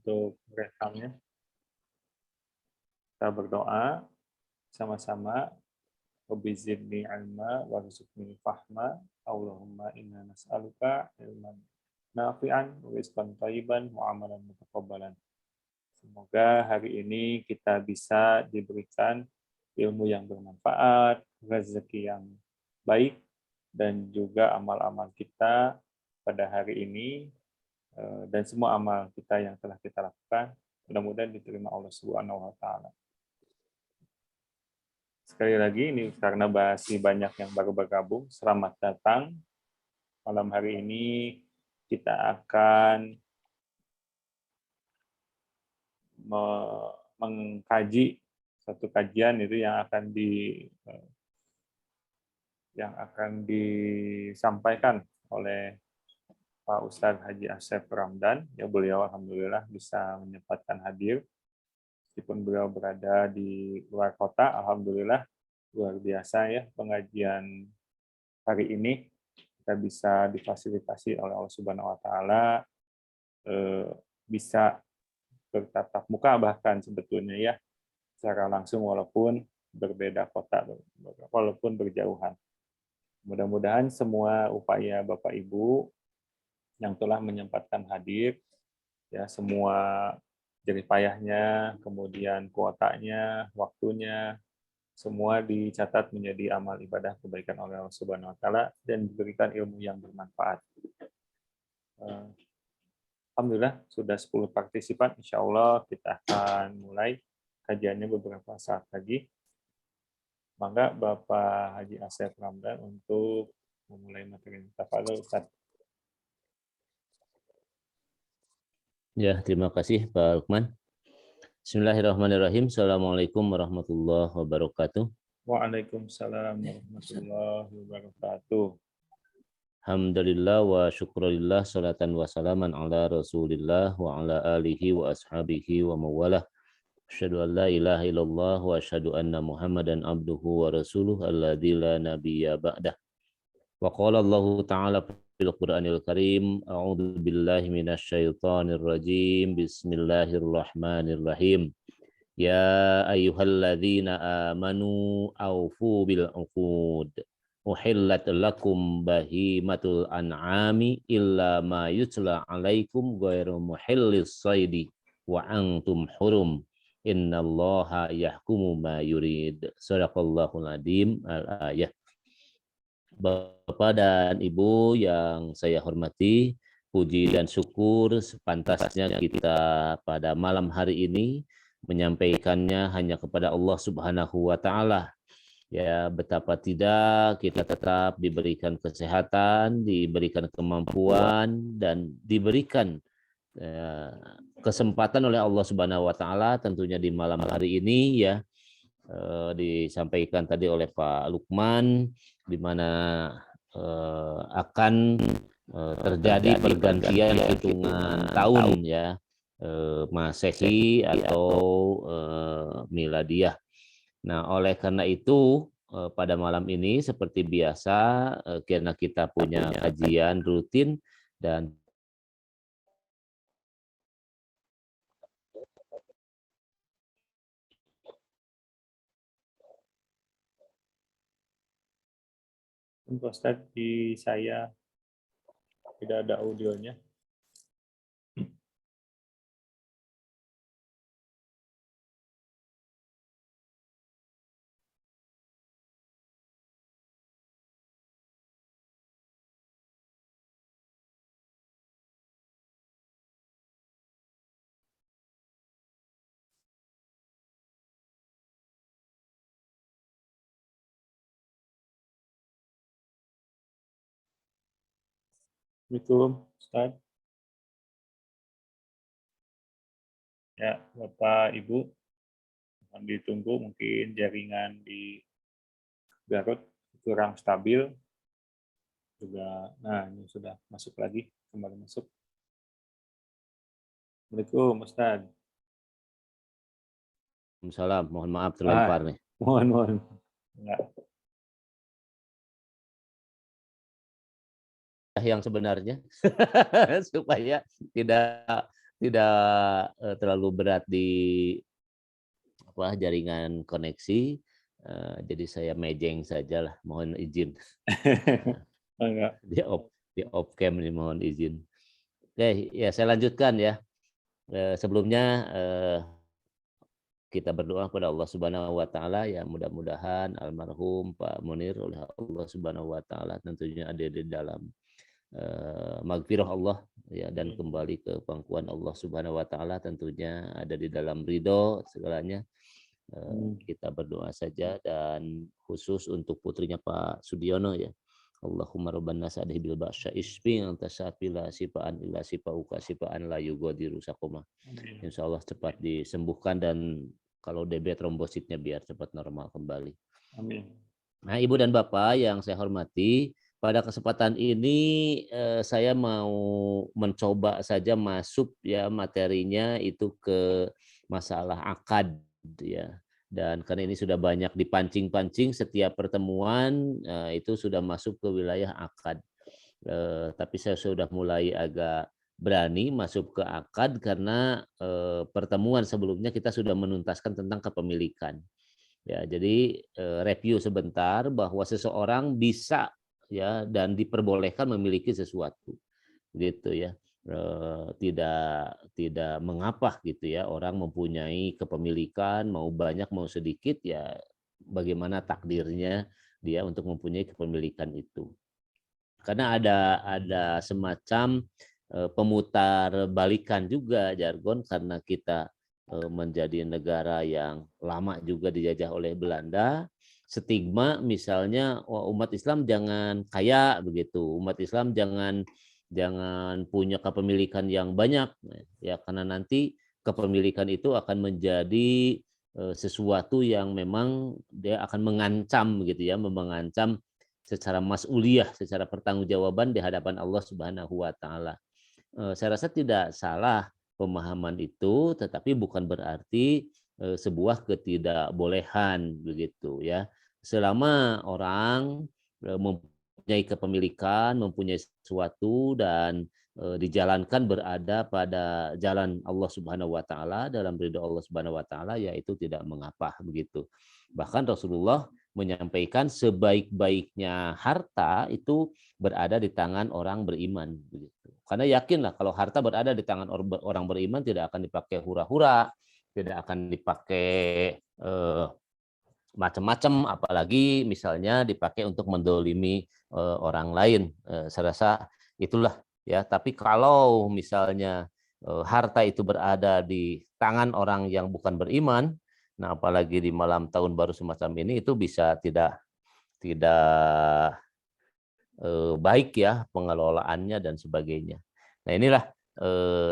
untuk rekamnya. Kita berdoa sama-sama. Rabbi zidni ilma warzuqni fahma. Allahumma inna nas'aluka ilman nafi'an wa rizqan thayyiban wa amalan mutaqabbalan. Semoga hari ini kita bisa diberikan ilmu yang bermanfaat, rezeki yang baik, dan juga amal-amal kita pada hari ini dan semua amal kita yang telah kita lakukan mudah-mudahan diterima Allah Subhanahu wa taala. Sekali lagi ini karena masih banyak yang baru bergabung, selamat datang. Malam hari ini kita akan mengkaji satu kajian itu yang akan disampaikan oleh Pak Ustadz Haji Asep Ramdan. Ya, beliau alhamdulillah bisa menyempatkan hadir. Meskipun beliau berada di luar kota, alhamdulillah luar biasa ya pengajian hari ini. Kita bisa difasilitasi oleh Allah Subhanahu wa taala, bisa bertatap muka bahkan sebetulnya ya secara langsung walaupun berbeda kota, walaupun berjauhan. Mudah-mudahan semua upaya Bapak Ibu yang telah menyempatkan hadir, ya semua jerih payahnya, kemudian kuotanya, waktunya, semua dicatat menjadi amal ibadah kebaikan oleh Allah Subhanahu wa taala dan diberikan ilmu yang bermanfaat. Alhamdulillah sudah 10 partisipan, insya Allah kita akan mulai kajiannya beberapa saat lagi. Maka Bapak Haji Asep Ramdan untuk memulai materi. Tafadhol Ustaz. Ya, terima kasih Pak Lukman. Bismillahirrahmanirrahim. Assalamualaikum warahmatullahi wabarakatuh. Waalaikumsalam warahmatullahi wabarakatuh. Alhamdulillah wa syukurillah salatan wa salaman ala rasulillah wa ala alihi wa ashabihi wa mawalah. Asyhadu an la ilaha illallah wa asyhadu anna Muhammadan abduhu wa rasuluh alladzi la nabiyya ba'dah. Wa qala Allah ta'ala fil Qur'anil Karim, a'udzu billahi minasyaitonir rajim. Bismillahirrahmanirrahim. Ya ayyuhalladzina amanu aufu bil uqud. Uhillat lakum bahimatul an'ami illa ma yutla alaikum ghairu muhillis saidi wa antum hurum. Innallaha yahkumu ma yurid. Shadaqallahul adzim. Al-ayah. Bapak dan Ibu yang saya hormati, puji dan syukur sepantasnya kita pada malam hari ini menyampaikannya hanya kepada Allah Subhanahu wa taala. Ya, betapa tidak kita tetap diberikan kesehatan, diberikan kemampuan dan diberikan kesempatan oleh Allah Subhanahu wa taala tentunya di malam hari ini ya. Disampaikan tadi oleh Pak Lukman di mana akan terjadi pergantian hitungan tahun ya, Masehi atau Miladiyah. Nah, oleh karena itu pada malam ini seperti biasa karena kita punya kajian rutin dan Untuk Ustaz di saya tidak ada audionya. Assalamualaikum Ustaz. Ya, Bapak Ibu, mohon ditunggu mungkin jaringan di Garut kurang stabil juga. Nah, ini sudah masuk lagi, kembali masuk. Assalamualaikum Ustaz. Salam, mohon maaf terlempar nih. Mohon. Enggak. Yang sebenarnya supaya tidak tidak terlalu berat di jaringan koneksi, jadi saya mejeng sajalah, mohon izin. Enggak. Di off cam ini, mohon izin. Oke, ya saya lanjutkan ya. Sebelumnya kita berdoa kepada Allah Subhanahu wa taala ya, mudah-mudahan almarhum Pak Munir oleh Allah Subhanahu wa taala tentunya ada di dalam magfirah Allah ya, dan kembali ke pangkuan Allah Subhanahu wa taala, tentunya ada di dalam ridho segalanya. Kita berdoa saja, dan khusus untuk putrinya Pak Sudiono ya. Allahumma rabbana sadih bil ba'sya isfi anta syafila sifaan illa sifauka sifaan la yugadiru sakoma. Insyaallah cepat disembuhkan, dan kalau DB trombositnya biar cepat normal kembali. Amin. Nah, Ibu dan Bapak yang saya hormati, pada kesempatan ini saya mau mencoba saja masuk ya materinya itu ke masalah akad ya. Dan karena ini sudah banyak dipancing-pancing setiap pertemuan, itu sudah masuk ke wilayah akad. Tapi saya sudah mulai agak berani masuk ke akad karena pertemuan sebelumnya kita sudah menuntaskan tentang kepemilikan. Ya, jadi review sebentar bahwa seseorang bisa ya dan diperbolehkan memiliki sesuatu, gitu ya. Tidak mengapa gitu ya orang mempunyai kepemilikan, mau banyak mau sedikit ya, bagaimana takdirnya dia untuk mempunyai kepemilikan itu. Karena ada semacam pemutar balikan juga jargon, karena kita menjadi negara yang lama juga dijajah oleh Belanda. Stigma misalnya, umat Islam jangan kaya begitu, umat Islam jangan punya kepemilikan yang banyak ya, karena nanti kepemilikan itu akan menjadi sesuatu yang memang dia akan mengancam gitu ya, mengancam secara mas'uliyah, secara pertanggungjawaban di hadapan Allah Subhanahu wa taala. Saya rasa tidak salah pemahaman itu, tetapi bukan berarti sebuah ketidakbolehan begitu ya. Selama orang mempunyai kepemilikan, mempunyai sesuatu, dan dijalankan berada pada jalan Allah Subhanahu wa taala, dalam ridho Allah Subhanahu wa taala, ya itu tidak mengapa begitu. Bahkan Rasulullah menyampaikan sebaik-baiknya harta itu berada di tangan orang beriman begitu. Karena yakinlah kalau harta berada di tangan orang beriman tidak akan dipakai hura-hura, tidak akan dipakai macam-macam, apalagi misalnya dipakai untuk mendolimi orang lain. Saya rasa itulah ya. Tapi kalau misalnya harta itu berada di tangan orang yang bukan beriman, nah apalagi di malam tahun baru semacam ini, itu bisa tidak baik ya pengelolaannya dan sebagainya. Nah inilah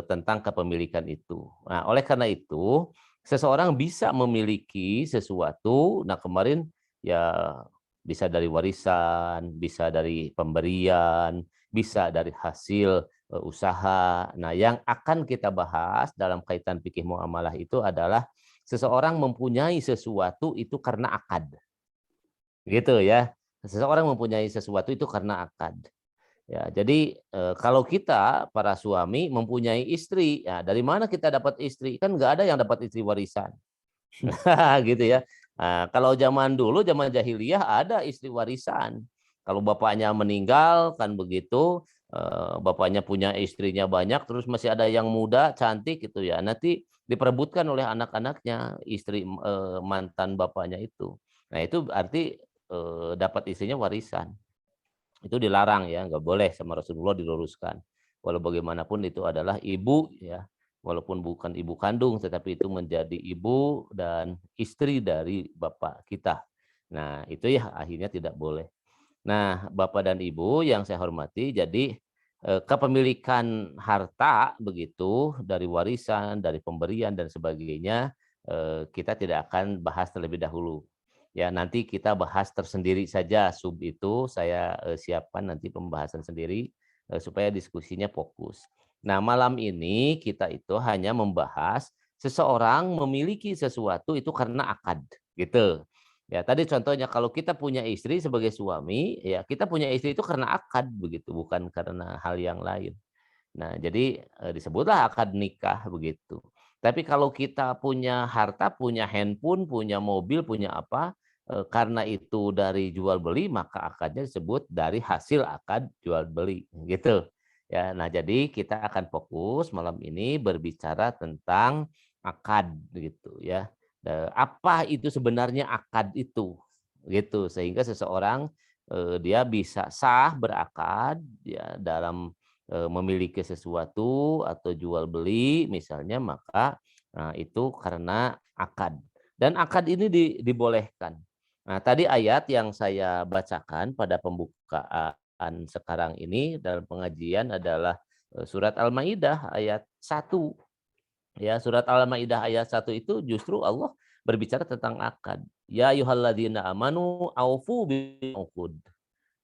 tentang kepemilikan itu. Nah oleh karena itu seseorang bisa memiliki sesuatu. Nah kemarin ya bisa dari warisan, bisa dari pemberian, bisa dari hasil usaha. Nah yang akan kita bahas dalam kaitan fikih muamalah itu adalah seseorang mempunyai sesuatu itu karena akad. Gitu ya. Seseorang mempunyai sesuatu itu karena akad. Ya, jadi kalau kita para suami mempunyai istri, ya dari mana kita dapat istri? Kan nggak ada yang dapat istri warisan, gitu ya. Nah, kalau zaman dulu, zaman jahiliyah ada istri warisan. Kalau bapaknya meninggal kan begitu, bapaknya punya istrinya banyak, terus masih ada yang muda, cantik gitu ya. Nanti diperebutkan oleh anak-anaknya istri mantan bapaknya itu. Nah itu berarti dapat istrinya warisan. Itu dilarang ya, nggak boleh sama Rasulullah, diluruskan. Walau bagaimanapun itu adalah ibu ya, walaupun bukan ibu kandung, tetapi itu menjadi ibu dan istri dari bapak kita. Nah itu ya akhirnya tidak boleh. Nah bapak dan ibu yang saya hormati, jadi kepemilikan harta begitu dari warisan, dari pemberian dan sebagainya, kita tidak akan bahas terlebih dahulu. Ya nanti kita bahas tersendiri saja sub itu, saya siapkan nanti pembahasan sendiri supaya diskusinya fokus. Nah malam ini kita itu hanya membahas seseorang memiliki sesuatu itu karena akad gitu. Ya tadi contohnya kalau kita punya istri sebagai suami, ya kita punya istri itu karena akad begitu, bukan karena hal yang lain. Nah, jadi disebutlah akad nikah begitu. Tapi kalau kita punya harta, punya handphone, punya mobil, punya apa, karena itu dari jual beli, maka akadnya disebut dari hasil akad jual beli, gitu. Ya, nah jadi kita akan fokus malam ini berbicara tentang akad gitu ya. Apa itu sebenarnya akad itu? Gitu. Sehingga seseorang dia bisa sah berakad ya dalam memiliki sesuatu atau jual beli misalnya, maka itu karena akad. Dan akad ini dibolehkan. Nah, tadi ayat yang saya bacakan pada pembukaan sekarang ini dalam pengajian adalah surat Al-Maidah ayat 1. Ya, surat Al-Maidah ayat 1 itu justru Allah berbicara tentang akad. Ya ayyuhalladzina amanu aufu bil uqud.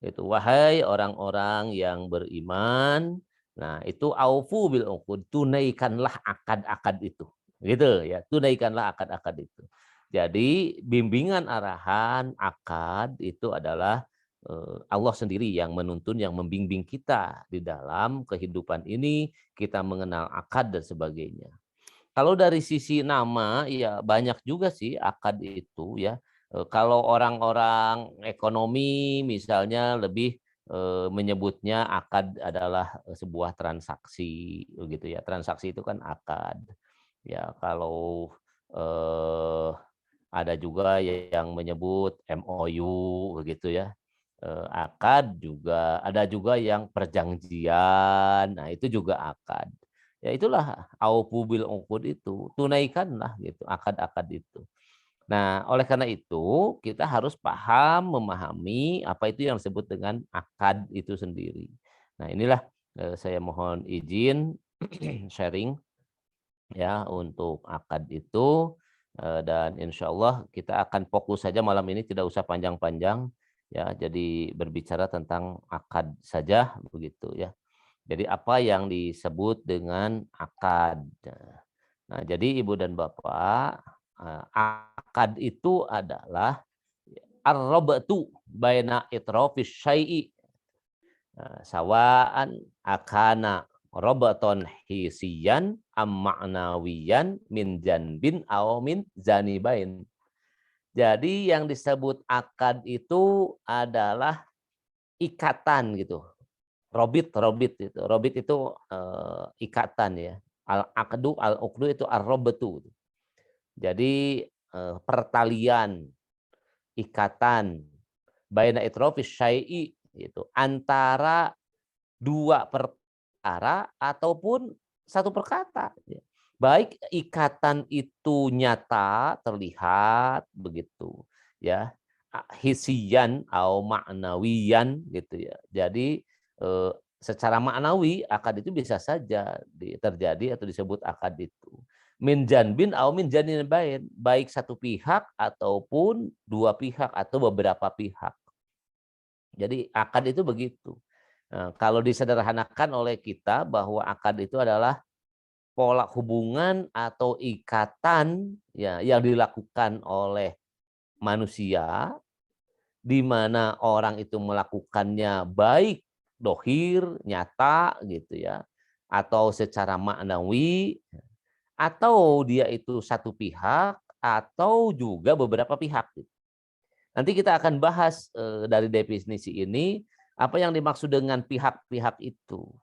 Itu wahai orang-orang yang beriman, nah itu aufu bil uqud, tunaikanlah akad-akad itu. Gitu ya, tunaikanlah akad-akad itu. Jadi bimbingan arahan akad itu adalah Allah sendiri yang menuntun, yang membimbing kita di dalam kehidupan ini, kita mengenal akad dan sebagainya. Kalau dari sisi nama, ya banyak juga sih akad itu ya. Kalau orang-orang ekonomi misalnya lebih menyebutnya akad adalah sebuah transaksi begitu ya. Transaksi itu kan akad. Ya kalau eh, ada juga yang menyebut MOU begitu ya. Akad juga ada juga yang perjanjian. Nah, itu juga akad. Ya itulah aufu bil uqud itu, tunaikanlah gitu akad-akad itu. Nah, oleh karena itu kita harus paham, memahami apa itu yang disebut dengan akad itu sendiri. Nah, inilah saya mohon izin sharing ya untuk akad itu dan insya Allah kita akan fokus saja malam ini, tidak usah panjang-panjang ya. Jadi berbicara tentang akad saja begitu ya. Jadi apa yang disebut dengan akad. Nah, jadi Ibu dan Bapak, akad itu adalah ar-rabtu baina itrafis syai'i sawaan akana robaton hisiyan am ma'nawiyan min janbin aw min zanibain. Jadi yang disebut akad itu adalah ikatan gitu. Robit itu. Robit itu ikatan ya. Al-aqdu al-uqdu itu ar-robatu. Jadi pertalian, ikatan baina itrofis syai'i itu antara dua perkara ataupun satu perkata. Baik ikatan itu nyata, terlihat begitu ya, hisian atau maknawiyan gitu ya. Jadi secara maknawi akad itu bisa saja terjadi atau disebut akad itu. Min janbin atau min janin baik satu pihak ataupun dua pihak atau beberapa pihak. Jadi akad itu begitu. Nah, kalau disederhanakan oleh kita bahwa akad itu adalah pola hubungan atau ikatan ya yang dilakukan oleh manusia di mana orang itu melakukannya baik dohir, nyata gitu ya, atau secara maknawi, atau dia itu satu pihak atau juga beberapa pihak. Nanti kita akan bahas dari definisi ini apa yang dimaksud dengan pihak-pihak itu,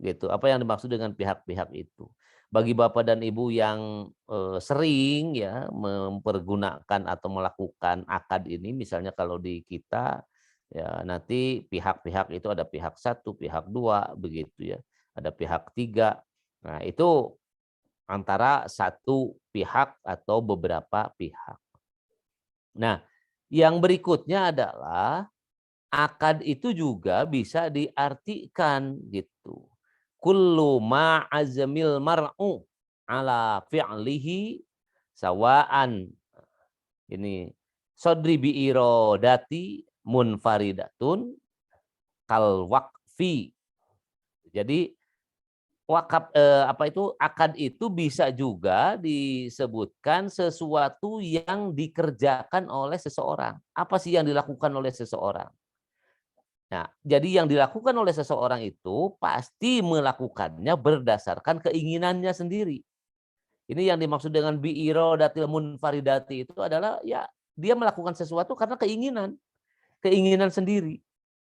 gitu. Apa yang dimaksud dengan pihak-pihak itu? Bagi Bapak dan Ibu yang sering ya mempergunakan atau melakukan akad ini, misalnya kalau di kita ya nanti pihak-pihak itu ada pihak satu, pihak dua, begitu ya. Ada pihak tiga. Nah itu antara satu pihak atau beberapa pihak. Nah, yang berikutnya adalah akad itu juga bisa diartikan gitu. Kullu ma'azmil mar'u ala fi'lihi sawaan ini sodri bi irodati munfaridatun kal waqfi. Jadi akad itu bisa juga disebutkan sesuatu yang dikerjakan oleh seseorang. Apa sih yang dilakukan oleh seseorang? Nah, jadi yang dilakukan oleh seseorang itu pasti melakukannya berdasarkan keinginannya sendiri. Ini yang dimaksud dengan biiradatil munfaridati itu adalah ya dia melakukan sesuatu karena keinginan, keinginan sendiri.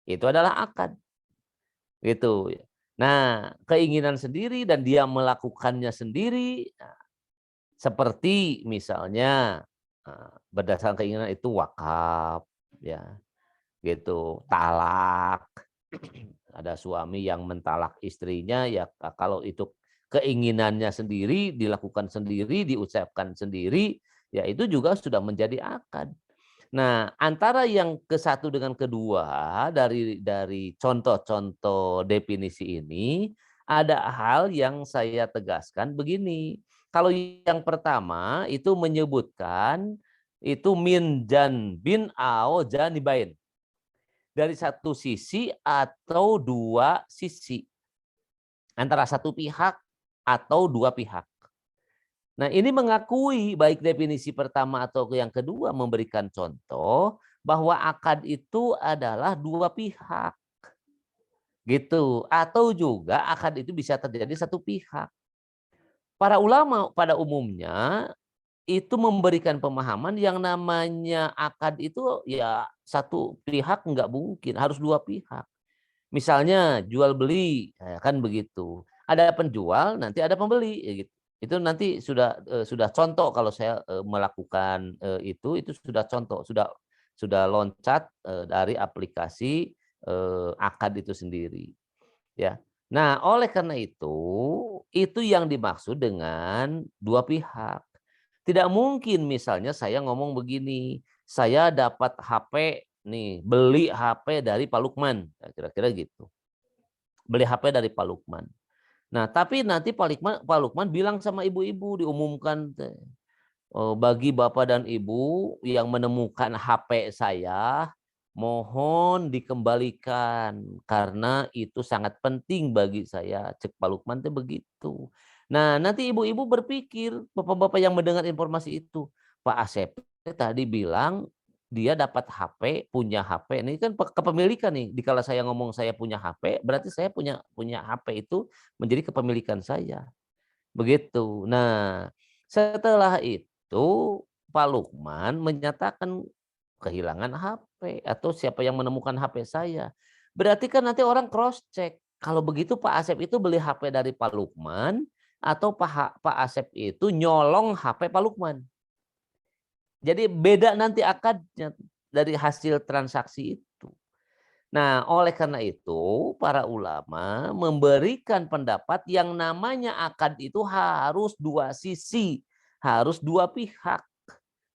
Itu adalah akad, gitu. Nah, keinginan sendiri dan dia melakukannya sendiri, nah, seperti misalnya berdasarkan keinginan itu wakaf, ya, gitu, talak. Ada suami yang mentalak istrinya, ya kalau itu keinginannya sendiri, dilakukan sendiri, diucapkan sendiri, ya itu juga sudah menjadi akad. Nah, antara yang ke satu dengan kedua dari contoh-contoh definisi ini, ada hal yang saya tegaskan begini. Kalau yang pertama itu menyebutkan itu min janbin au janibain. Dari satu sisi atau dua sisi. Antara satu pihak atau dua pihak. Nah, ini mengakui baik definisi pertama atau yang kedua memberikan contoh bahwa akad itu adalah dua pihak. Gitu. Atau juga akad itu bisa terjadi satu pihak. Para ulama pada umumnya itu memberikan pemahaman yang namanya akad itu ya satu pihak nggak mungkin, harus dua pihak. Misalnya jual beli, ya kan begitu. Ada penjual, nanti ada pembeli, ya gitu. Itu nanti sudah contoh kalau saya melakukan itu sudah contoh, sudah loncat dari aplikasi akad itu sendiri, ya. Nah, oleh karena itu yang dimaksud dengan dua pihak. Tidak mungkin misalnya saya ngomong begini, saya dapat HP nih, beli HP dari Pak Lukman, nah, kira-kira gitu. Beli HP dari Pak Lukman. Nah, tapi nanti Pak Lukman bilang sama ibu-ibu, diumumkan, bagi Bapak dan Ibu yang menemukan HP saya, mohon dikembalikan karena itu sangat penting bagi saya. Cek Pak Lukman itu begitu. Nah, nanti ibu-ibu berpikir, bapak-bapak yang mendengar informasi itu, Pak Asep tadi bilang dia dapat HP, punya HP. Ini kan kepemilikan nih. Dikala saya ngomong saya punya HP, berarti saya punya HP itu menjadi kepemilikan saya. Begitu. Nah, setelah itu Pak Lukman menyatakan kehilangan HP atau siapa yang menemukan HP saya. Berarti kan nanti orang cross check. Kalau begitu Pak Asep itu beli HP dari Pak Lukman atau Pak Asep itu nyolong HP Pak Lukman. Jadi beda nanti akadnya dari hasil transaksi itu. Nah, oleh karena itu para ulama memberikan pendapat yang namanya akad itu harus dua sisi, harus dua pihak.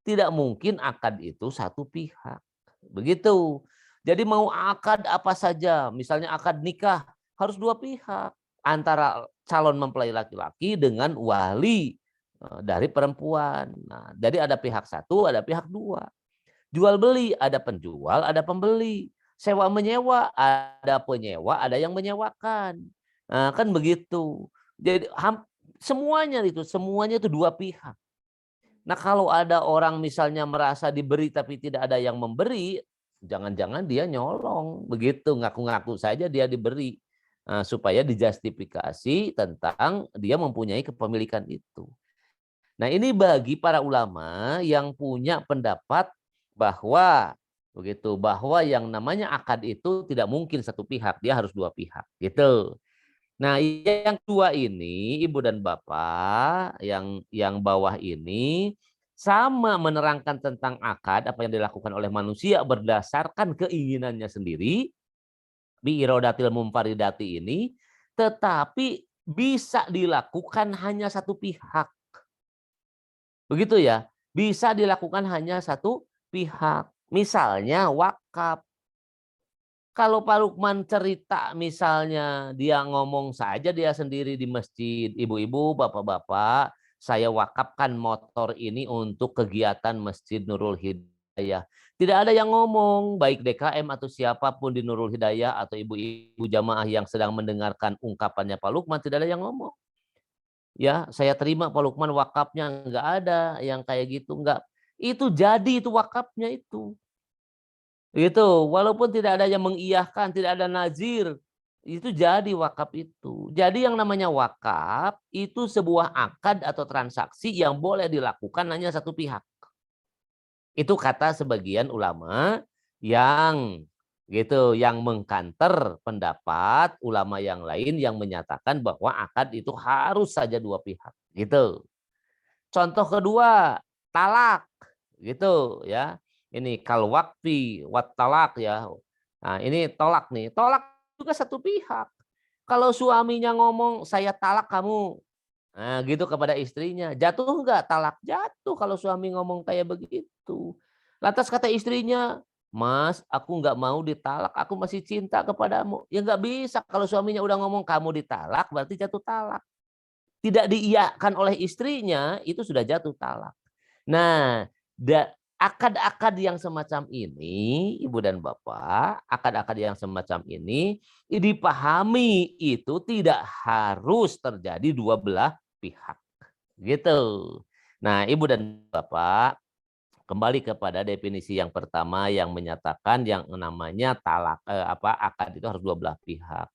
Tidak mungkin akad itu satu pihak. Begitu. Jadi mau akad apa saja, misalnya akad nikah harus dua pihak antara calon mempelai laki-laki dengan wali dari perempuan. Nah, jadi ada pihak satu, ada pihak dua. Jual beli ada penjual, ada pembeli. Sewa menyewa ada penyewa, ada yang menyewakan. Nah, kan begitu. Jadi semuanya itu dua pihak. Nah, kalau ada orang misalnya merasa diberi tapi tidak ada yang memberi, jangan-jangan dia nyolong, begitu, ngaku-ngaku saja dia diberi. Supaya dijustifikasi tentang dia mempunyai kepemilikan itu. Nah, ini bagi para ulama yang punya pendapat bahwa bahwa yang namanya akad itu tidak mungkin satu pihak, dia harus dua pihak, gitu. Nah, yang kedua ini Ibu dan Bapak yang bawah ini sama menerangkan tentang akad apa yang dilakukan oleh manusia berdasarkan keinginannya sendiri, biirodatil mumfaridati ini, tetapi bisa dilakukan hanya satu pihak. Begitu ya, bisa dilakukan hanya satu pihak. Misalnya wakaf. Kalau Pak Lukman cerita misalnya dia ngomong saja dia sendiri di masjid, ibu-ibu, bapak-bapak, saya wakafkan motor ini untuk kegiatan Masjid Nurul Hidayah. Tidak ada yang ngomong, baik DKM atau siapapun di Nurul Hidayah atau ibu-ibu jamaah yang sedang mendengarkan ungkapannya Pak Lukman, tidak ada yang ngomong. Ya, saya terima Pak Lukman wakafnya, nggak ada yang kayak gitu, nggak. Itu jadi itu wakafnya itu. Itu, walaupun tidak ada yang mengiyahkan, tidak ada nazir, itu jadi wakaf itu. Jadi yang namanya wakaf itu sebuah akad atau transaksi yang boleh dilakukan hanya satu pihak. Itu kata sebagian ulama yang yang mengkanter pendapat ulama yang lain yang menyatakan bahwa akad itu harus saja dua pihak, gitu. Contoh kedua, talak, gitu ya. Ini kal wakfi wat talak ya. Nah, ini tolak nih. Tolak juga satu pihak. Kalau suaminya ngomong saya talak kamu, nah gitu kepada istrinya, jatuh enggak talak? Jatuh kalau suami ngomong kayak begitu. Lantas kata istrinya, "Mas, aku enggak mau ditalak, aku masih cinta kepadamu." Ya enggak bisa kalau suaminya udah ngomong kamu ditalak berarti jatuh talak. Tidak diiyakan oleh istrinya, itu sudah jatuh talak. Nah, akad-akad yang semacam ini, Ibu dan Bapak, akad-akad yang semacam ini dipahami itu tidak harus terjadi dua belah pihak, gitu. Nah, Ibu dan Bapak, kembali kepada definisi yang pertama yang menyatakan yang namanya akad itu harus dua belah pihak.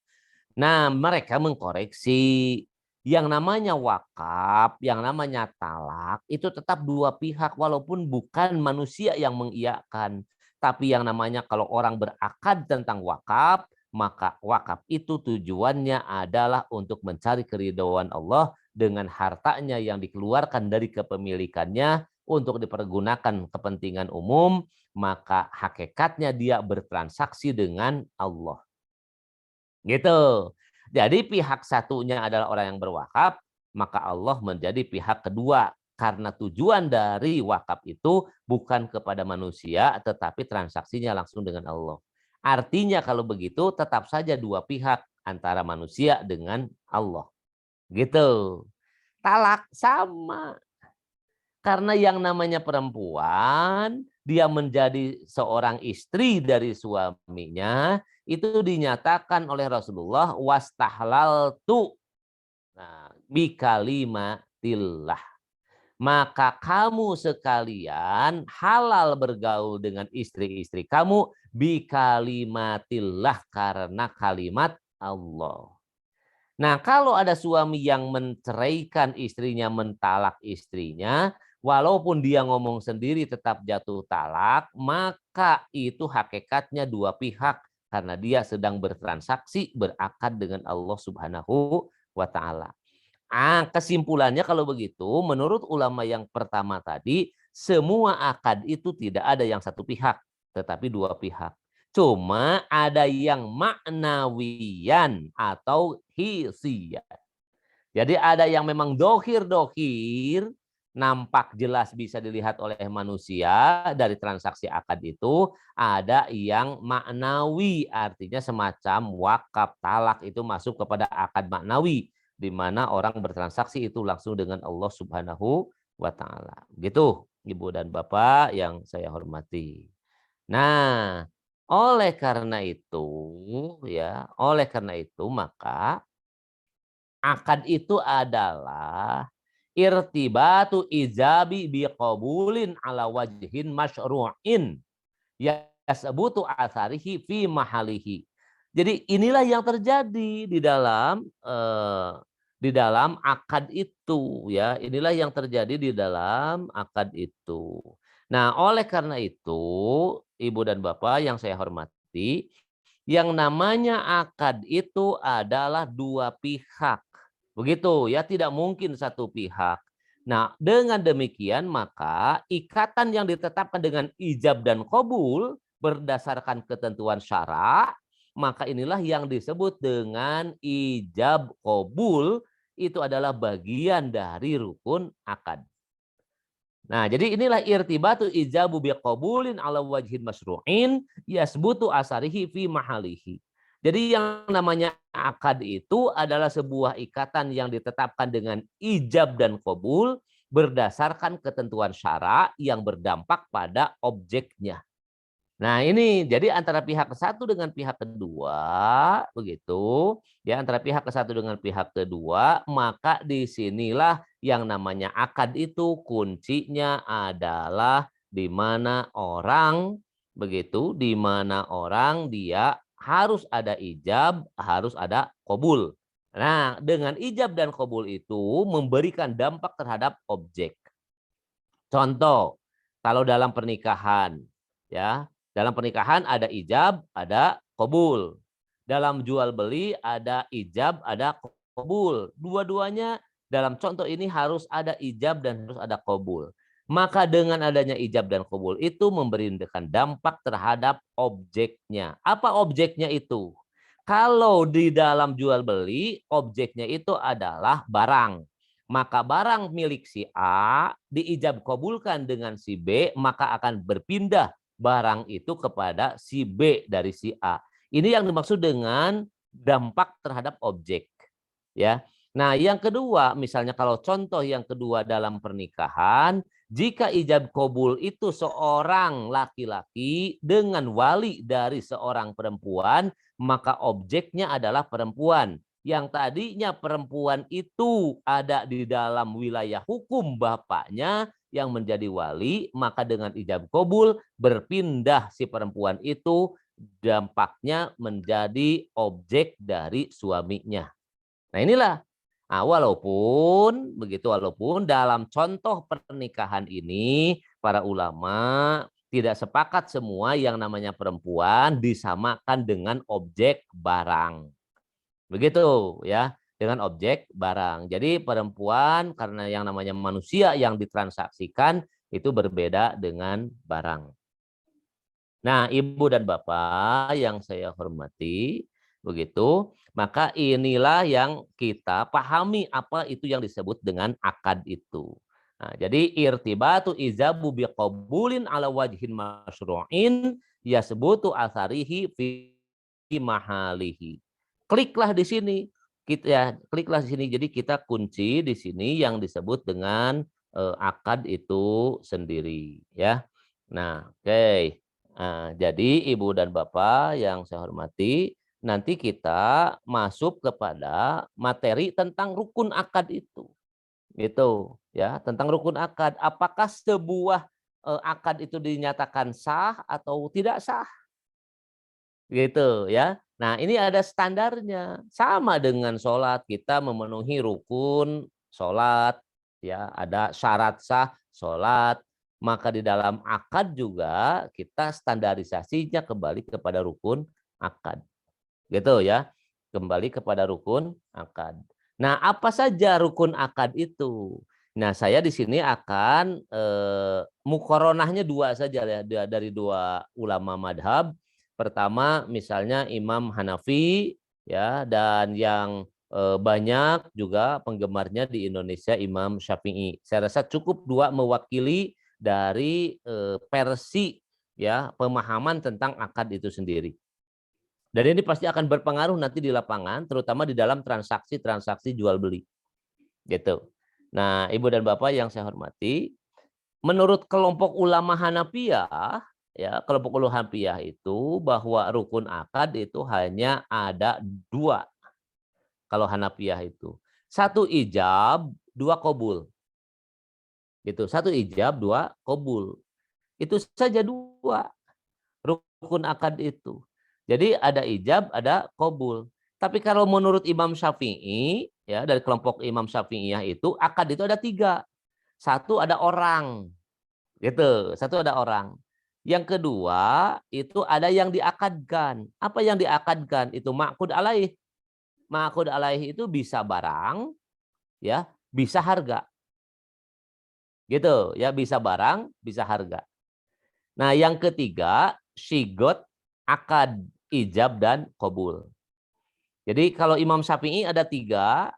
Nah, mereka mengkoreksi yang namanya wakaf, yang namanya talak itu tetap dua pihak walaupun bukan manusia yang mengiyakan. Tapi yang namanya kalau orang berakad tentang wakaf, maka wakaf itu tujuannya adalah untuk mencari keridhaan Allah dengan hartanya yang dikeluarkan dari kepemilikannya untuk dipergunakan kepentingan umum, maka hakikatnya dia bertransaksi dengan Allah. Gitu. Jadi pihak satunya adalah orang yang berwakaf, maka Allah menjadi pihak kedua. Karena tujuan dari wakaf itu bukan kepada manusia, tetapi transaksinya langsung dengan Allah. Artinya kalau begitu tetap saja dua pihak antara manusia dengan Allah. Gitu. Talak sama. Karena yang namanya perempuan, dia menjadi seorang istri dari suaminya, itu dinyatakan oleh Rasulullah wastahlaltu. Nah, bikalimatillah. Maka kamu sekalian halal bergaul dengan istri-istri kamu bikalimatillah karena kalimat Allah. Nah, kalau ada suami yang menceraikan istrinya, mentalak istrinya, walaupun dia ngomong sendiri tetap jatuh talak, maka itu hakikatnya dua pihak karena dia sedang bertransaksi, berakad dengan Allah Subhanahu wa taala. Kesimpulannya kalau begitu, menurut ulama yang pertama tadi, semua akad itu tidak ada yang satu pihak, tetapi dua pihak. Cuma ada yang maknawiyan atau hisiyan. Jadi ada yang memang dohir-dohir, nampak jelas bisa dilihat oleh manusia dari transaksi akad itu. Ada yang maknawi, artinya semacam wakaf talak itu masuk kepada akad maknawi, di mana orang bertransaksi itu langsung dengan Allah Subhanahu wa taala. Gitu, Ibu dan Bapak yang saya hormati. Nah, oleh karena itu maka akad itu adalah irtibatu ijabi biqabulin ala wajhin masyru'in yasbutu atharihi fi mahalihi. Jadi inilah yang terjadi di dalam akad itu ya. Inilah yang terjadi di dalam akad itu. Nah, oleh karena itu, Ibu dan Bapak yang saya hormati, yang namanya akad itu adalah dua pihak. Begitu ya, tidak mungkin satu pihak. Nah, dengan demikian maka ikatan yang ditetapkan dengan ijab dan qabul berdasarkan ketentuan syara, maka inilah yang disebut dengan ijab qabul, itu adalah bagian dari rukun akad. Nah, jadi inilah irtibatu ijabu biqabulin ala wajhin masyru'in yasbutu asarihi fi mahalihi. Jadi yang namanya akad itu adalah sebuah ikatan yang ditetapkan dengan ijab dan qabul berdasarkan ketentuan syara yang berdampak pada objeknya. Nah, ini jadi antara pihak satu dengan pihak kedua, begitu. Ya, antara pihak satu dengan pihak kedua, maka disinilah yang namanya akad itu kuncinya adalah di mana orang begitu, di mana orang dia harus ada ijab, harus ada qabul. Nah, dengan ijab dan qabul itu memberikan dampak terhadap objek. Contoh, kalau dalam pernikahan, ya, dalam pernikahan ada ijab, ada qabul. Dalam jual beli ada ijab, ada qabul. Dua-duanya dalam contoh ini harus ada ijab dan harus ada qabul. Maka dengan adanya ijab dan qabul itu memberikan dampak terhadap objeknya. Apa objeknya itu? Kalau di dalam jual beli, objeknya itu adalah barang. Maka barang milik si A diijab kabulkan dengan si B, maka akan berpindah barang itu kepada si B dari si A. Ini yang dimaksud dengan dampak terhadap objek. Ya. Nah, yang kedua, misalnya kalau contoh yang kedua dalam pernikahan, jika ijab kabul itu seorang laki-laki dengan wali dari seorang perempuan, maka objeknya adalah perempuan. Yang tadinya perempuan itu ada di dalam wilayah hukum bapaknya yang menjadi wali, maka dengan ijab kabul berpindah si perempuan itu, dampaknya menjadi objek dari suaminya. Nah, inilah. Nah, walaupun dalam contoh pernikahan ini para ulama tidak sepakat semua yang namanya perempuan disamakan dengan objek barang. Begitu ya, dengan objek barang. Jadi perempuan karena yang namanya manusia yang ditransaksikan itu berbeda dengan barang. Nah, Ibu dan Bapak yang saya hormati, begitu, maka inilah yang kita pahami apa itu yang disebut dengan akad itu. Nah, jadi irtibatu izabu biqabulin ala wajhin masyru'in yasbutu asarihi fi mahalihi. Kliklah di sini. Kliklah di sini. Jadi kita kunci di sini yang disebut dengan akad itu sendiri, ya. Nah, oke. Nah, jadi Ibu dan Bapak yang saya hormati, nanti kita masuk kepada materi tentang rukun akad itu. Gitu, ya, tentang rukun akad. Apakah sebuah akad itu dinyatakan sah atau tidak sah? Gitu, ya. Nah, ini ada standarnya. Sama dengan sholat, kita memenuhi rukun sholat, ya, ada syarat sah sholat. Maka di dalam akad juga kita standarisasinya kembali kepada rukun akad. Gitu ya. Kembali kepada rukun akad. Nah, apa saja rukun akad itu? Nah, saya di sini akan mukoronahnya dua saja ya, dari dua ulama madhab. Pertama misalnya Imam Hanafi ya, dan yang banyak juga penggemarnya di Indonesia Imam Syafi'i. Saya rasa cukup dua mewakili dari versi ya pemahaman tentang akad itu sendiri. Dan ini pasti akan berpengaruh nanti di lapangan, terutama di dalam transaksi-transaksi jual beli. Gitu. Nah, Ibu dan Bapak yang saya hormati, menurut kelompok ulama Hanafiyah, ya kelompok ulama Hanafiyah itu bahwa rukun akad itu hanya ada dua. Kalau Hanafiyah itu, satu ijab, dua qabul. Gitu, satu ijab, dua qabul. Itu saja dua rukun akad itu. Jadi ada ijab, ada qabul. Tapi kalau menurut Imam Syafi'i, ya dari kelompok Imam Syafi'iyah itu akad itu ada tiga. Satu ada orang, gitu. Satu ada orang. Yang kedua itu ada yang diakadkan. Apa yang diakadkan? Itu ma'qud alaih. Ma'qud alaih itu bisa barang, ya, bisa harga. Gitu, ya, bisa barang, bisa harga. Nah, yang ketiga, syigot, akad, ijab, dan qabul. Jadi kalau Imam Syafi'i ada tiga,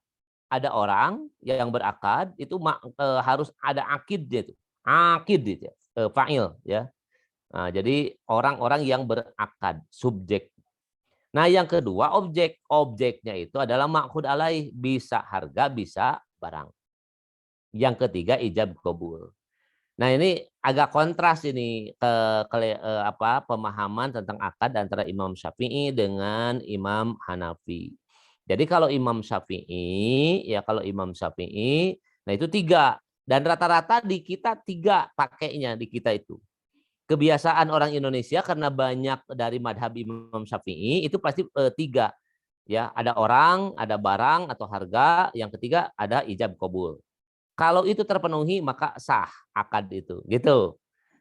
ada orang yang berakad, itu harus ada akid dia itu. Akid dia, fa'il ya. Nah, jadi orang-orang yang berakad, subjek. Nah, yang kedua objek. Objeknya itu adalah ma'qud alaih, bisa harga, bisa barang. Yang ketiga ijab qabul. Nah, ini agak kontras ini pemahaman tentang akad antara Imam Syafi'i dengan Imam Hanafi. Jadi kalau Imam Syafi'i, nah itu tiga. Dan rata-rata di kita tiga pakainya di kita itu. kebiasaan orang Indonesia karena banyak dari madhab Imam Syafi'i itu pasti tiga, ya, ada orang, ada barang atau harga, yang ketiga ada ijab kabul. Kalau itu terpenuhi maka sah akad itu, gitu.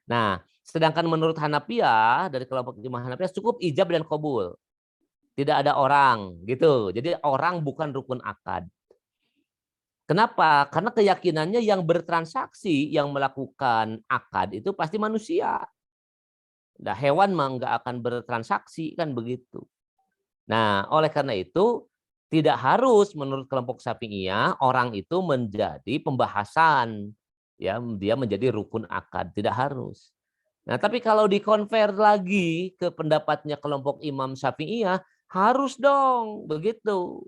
Nah, sedangkan menurut Hanafiyah, dari kelompok Imam Hanafiyah cukup ijab dan kabul, tidak ada orang, gitu. Jadi orang bukan rukun akad. Kenapa? Karena keyakinannya yang bertransaksi, yang melakukan akad itu pasti manusia. Nah, hewan mah nggak akan bertransaksi, kan begitu. Nah, oleh karena itu tidak harus menurut kelompok Syafi'iyah orang itu menjadi pembahasan, ya, dia menjadi rukun akad, tidak harus. Nah, tapi kalau dikonvert lagi ke pendapatnya kelompok Imam Syafi'iyah, harus dong begitu.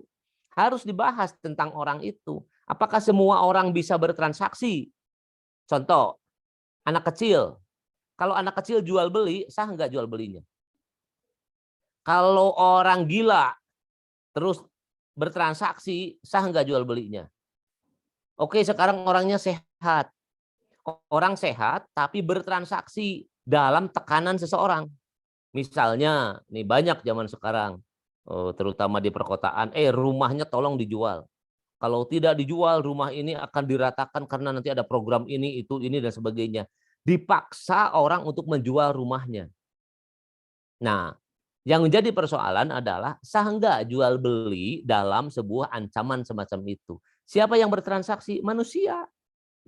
Harus dibahas tentang orang itu. Apakah semua orang bisa bertransaksi? Contoh, anak kecil. Kalau anak kecil jual beli, sah nggak jual belinya? Kalau orang gila terus bertransaksi, sah nggak jual belinya? Oke, sekarang orangnya sehat. Orang sehat tapi bertransaksi dalam tekanan seseorang. Misalnya, nih banyak zaman sekarang, terutama di perkotaan, rumahnya tolong dijual. Kalau tidak dijual, rumah ini akan diratakan karena nanti ada program ini, itu, ini, dan sebagainya. Dipaksa orang untuk menjual rumahnya. Nah, yang menjadi persoalan adalah sah nggak jual beli dalam sebuah ancaman semacam itu. Siapa yang bertransaksi? Manusia.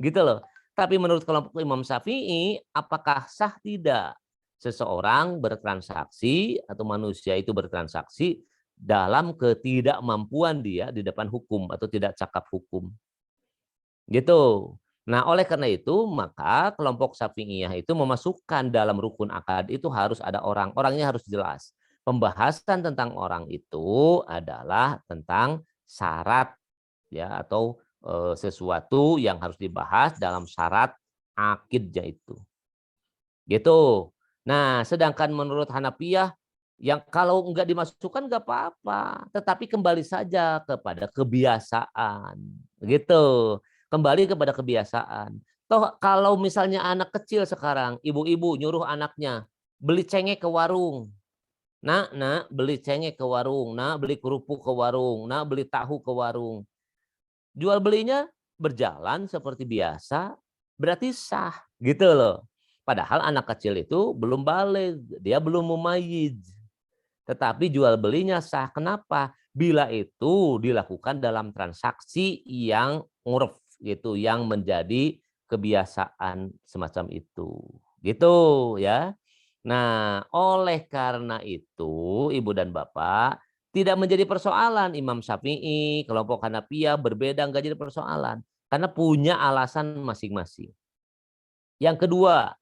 Gitu loh. Tapi menurut kelompok Imam Syafi'i, apakah sah tidak seseorang bertransaksi atau manusia itu bertransaksi dalam ketidakmampuan dia di depan hukum atau tidak cakap hukum? Gitu. Nah, oleh karena itu, maka kelompok Syafi'iyah itu memasukkan dalam rukun akad itu harus ada orang. Orangnya harus jelas. Pembahasan tentang orang itu adalah tentang syarat, ya, atau sesuatu yang harus dibahas dalam syarat akidnya itu. Gitu. Nah, sedangkan menurut Hanafiyah, yang kalau enggak dimasukkan enggak apa-apa, tetapi kembali saja kepada kebiasaan. Gitu. Kembali kepada kebiasaan. Toh kalau misalnya anak kecil sekarang, ibu-ibu nyuruh anaknya beli cengek ke warung. Nak, beli cengek ke warung. Nak, beli kerupuk ke warung. Nak, beli tahu ke warung. Jual belinya berjalan seperti biasa, berarti sah, gitu loh. Padahal anak kecil itu belum baligh, dia belum mumayyiz. Tetapi jual belinya sah. Kenapa? Bila itu dilakukan dalam transaksi yang nguruf gitu, yang menjadi kebiasaan semacam itu. Gitu ya. Nah, oleh karena itu, Ibu dan Bapak, tidak menjadi persoalan Imam Syafi'i, kelompok Hanafiyah berbeda, nggak jadi persoalan. Karena punya alasan masing-masing. Yang kedua,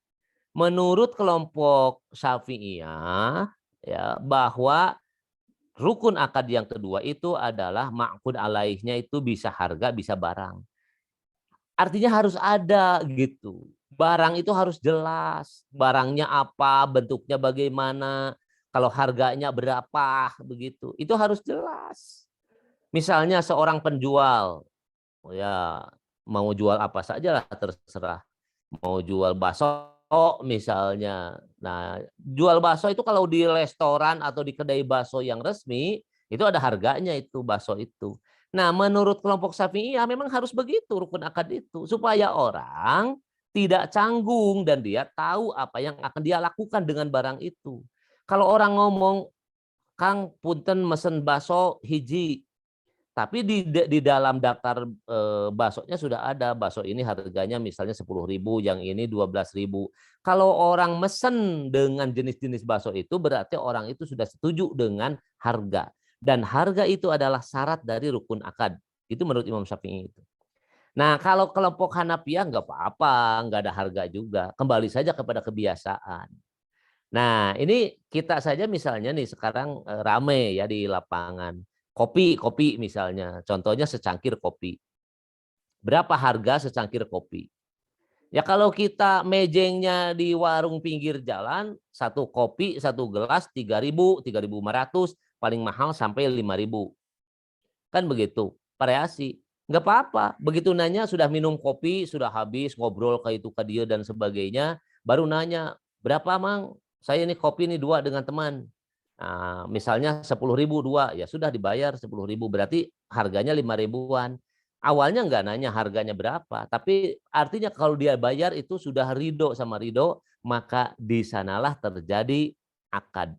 menurut kelompok Syafi'iyah, ya, bahwa rukun akad yang kedua itu adalah ma'qud alaihnya itu bisa harga, bisa barang. Artinya harus ada gitu. Barang itu harus jelas. Barangnya apa, bentuknya bagaimana, kalau harganya berapa, begitu. Itu harus jelas. Misalnya seorang penjual, ya mau jual apa saja lah terserah. Mau jual bakso misalnya. Nah, jual bakso itu kalau di restoran atau di kedai bakso yang resmi, itu ada harganya itu bakso itu. Nah, menurut kelompok Syafi'iyah memang harus begitu rukun akad itu supaya orang tidak canggung dan dia tahu apa yang akan dia lakukan dengan barang itu. Kalau orang ngomong, "Kang, punten mesen bakso hiji," tapi di dalam daftar baksonya sudah ada, bakso ini harganya misalnya 10.000, yang ini 12.000. Kalau orang mesen dengan jenis-jenis bakso itu berarti orang itu sudah setuju dengan harga. Dan harga itu adalah syarat dari rukun akad. Itu menurut Imam Syafi'i itu. Nah, kalau kelompok Hanafiyah nggak apa-apa, nggak ada harga juga. Kembali saja kepada kebiasaan. Nah, ini kita saja misalnya nih sekarang rame ya di lapangan. Kopi misalnya, contohnya secangkir kopi. Berapa harga secangkir kopi? Ya kalau kita mejengnya di warung pinggir jalan, satu kopi, satu gelas 3.000, 3.500, paling mahal sampai 5.000. Kan begitu, variasi. Nggak apa-apa, begitu nanya sudah minum kopi, sudah habis, ngobrol ke itu ke dia dan sebagainya, baru nanya, Berapa Mang? Saya ini kopi ini 2 dengan teman. Nah, misalnya 10.000 2, ya sudah dibayar 10.000, berarti harganya 5 ribuan. Awalnya nggak nanya harganya berapa, tapi artinya kalau dia bayar itu sudah ridho sama ridho, maka di sanalah terjadi akad.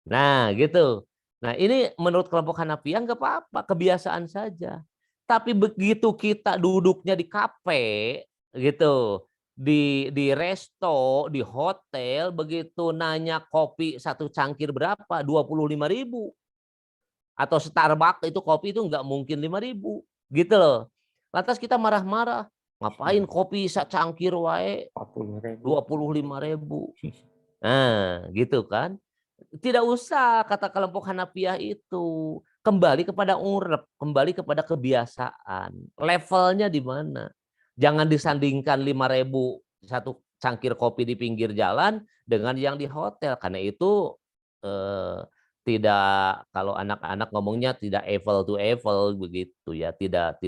Nah, gitu. Nah, ini menurut kelompok Hanafiyah nggak apa-apa, kebiasaan saja. Tapi begitu kita duduknya di kafe, gitu, di resto, di hotel, begitu nanya kopi 1 cangkir berapa, 25.000. Atau Starbucks itu kopi itu nggak mungkin 5.000, gitu loh. Lantas kita marah-marah, ngapain kopi secangkir wae 40.000. 25.000. Nah, gitu kan. Tidak usah kata kelompok Hanafiyah itu. Kembali kepada urep, kembali kepada kebiasaan. Levelnya di mana? Jangan disandingkan 5.000 1 cangkir kopi di pinggir jalan dengan yang di hotel. Karena itu eh, tidak, kalau anak-anak ngomongnya tidak apple to apple begitu ya, tidak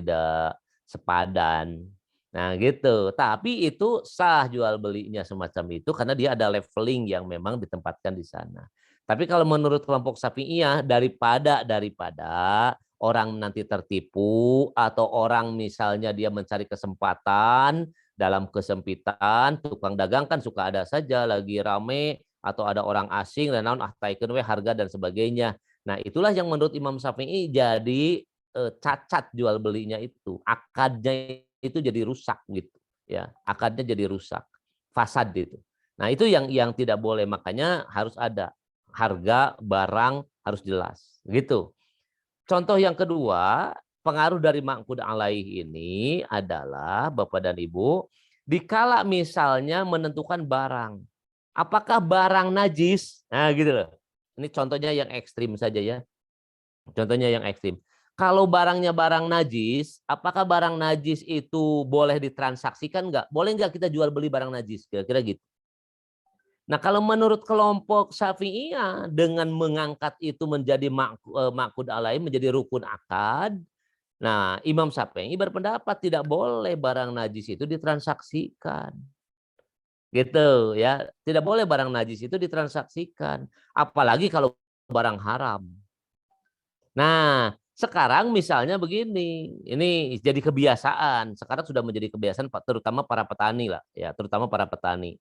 sepadan. Nah, gitu. Tapi itu sah jual belinya semacam itu karena dia ada leveling yang memang ditempatkan di sana. Tapi kalau menurut kelompok Syafi'iyah, daripada orang nanti tertipu atau orang misalnya dia mencari kesempatan dalam kesempitan, tukang dagang kan suka ada saja lagi rame atau ada orang asing dan naon taikeun we harga dan sebagainya. Nah, itulah yang menurut Imam Syafi'i jadi cacat jual belinya itu. Akadnya itu jadi rusak gitu ya. Akadnya jadi rusak. Fasad itu. Nah, itu yang tidak boleh, makanya harus ada harga barang harus jelas gitu. Contoh yang kedua, pengaruh dari ma'qud alaih ini adalah Bapak dan Ibu, dikala misalnya menentukan barang, apakah barang najis? Nah, gitu loh. Ini contohnya yang ekstrim saja ya. Contohnya yang ekstrim. Kalau barangnya barang najis, apakah barang najis itu boleh ditransaksikan nggak? Boleh nggak kita jual beli barang najis? Kira-kira gitu. Nah, kalau menurut kelompok Syafi'iyah dengan mengangkat itu menjadi ma'qud alaih, menjadi rukun akad. Nah, Imam Syafi'i berpendapat tidak boleh barang najis itu ditransaksikan. Gitu ya. Tidak boleh barang najis itu ditransaksikan, apalagi kalau barang haram. Nah, sekarang misalnya begini, ini jadi kebiasaan. Sekarang sudah menjadi kebiasaan terutama para petani lah ya, terutama para petani.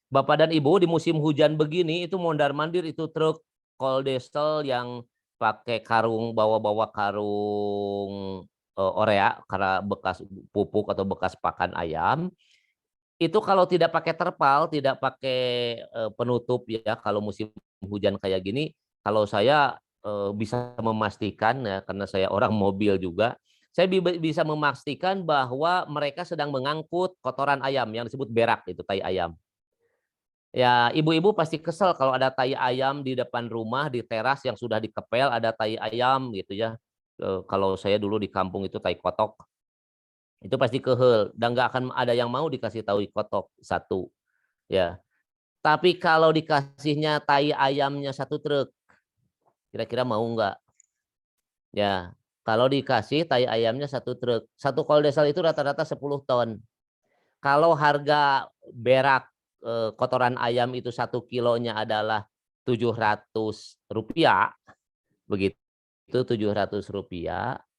Bapak dan Ibu di musim hujan begini itu mondar-mandir itu truk cold diesel yang pakai karung, bawa-bawa karung orea karena bekas pupuk atau bekas pakan ayam. Itu kalau tidak pakai terpal, tidak pakai penutup ya kalau musim hujan kayak gini, kalau saya bisa memastikan ya karena saya orang mobil juga, saya bisa memastikan bahwa mereka sedang mengangkut kotoran ayam yang disebut berak itu tai ayam. Ya, ibu-ibu pasti kesel kalau ada tai ayam di depan rumah, di teras yang sudah dikepel ada tai ayam gitu ya. Kalau saya dulu di kampung itu tai kotok. Itu pasti kehel dan nggak akan ada yang mau dikasih tahu kotok satu ya. Tapi kalau dikasihnya tai ayamnya 1 truk, kira-kira mau nggak? Ya, kalau dikasih tai ayamnya 1 truk, 1 kol desal itu rata-rata 10 ton. Kalau harga berak kotoran ayam itu 1 kilonya adalah Rp700, begitu Rp700,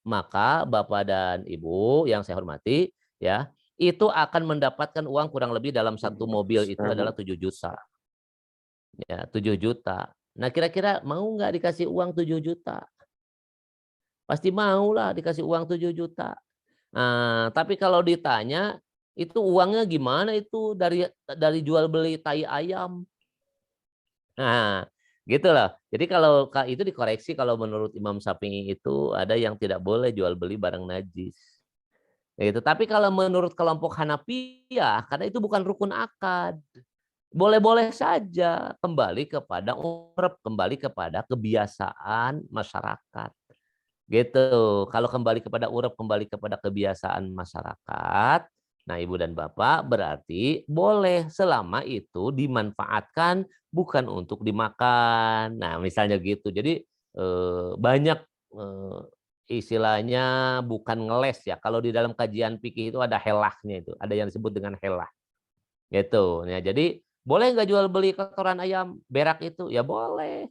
maka Bapak dan Ibu yang saya hormati, ya, itu akan mendapatkan uang kurang lebih dalam 1 mobil itu adalah 7 juta. Ya, 7 juta. Nah, kira-kira mau nggak dikasih uang 7 juta? Pasti mau lah dikasih uang 7 juta. Nah, tapi kalau ditanya, itu uangnya gimana itu dari jual beli tai ayam? Nah, gitu loh. Jadi kalau itu dikoreksi kalau menurut Imam Syafi'i itu ada yang tidak boleh jual beli barang najis. Gitu. Tapi kalau menurut kelompok Hanafiyah, karena itu bukan rukun akad, boleh-boleh saja kembali kepada urep, kembali kepada kebiasaan masyarakat. Gitu. Kalau kembali kepada urep, kembali kepada kebiasaan masyarakat, nah Ibu dan Bapak berarti boleh selama itu dimanfaatkan bukan untuk dimakan. Nah, misalnya gitu. Jadi banyak istilahnya bukan ngeles ya. Kalau di dalam kajian fikih itu ada helahnya itu, ada yang disebut dengan helah. Gitu. Nah, jadi Boleh nggak jual beli kotoran ayam berak itu? Ya boleh.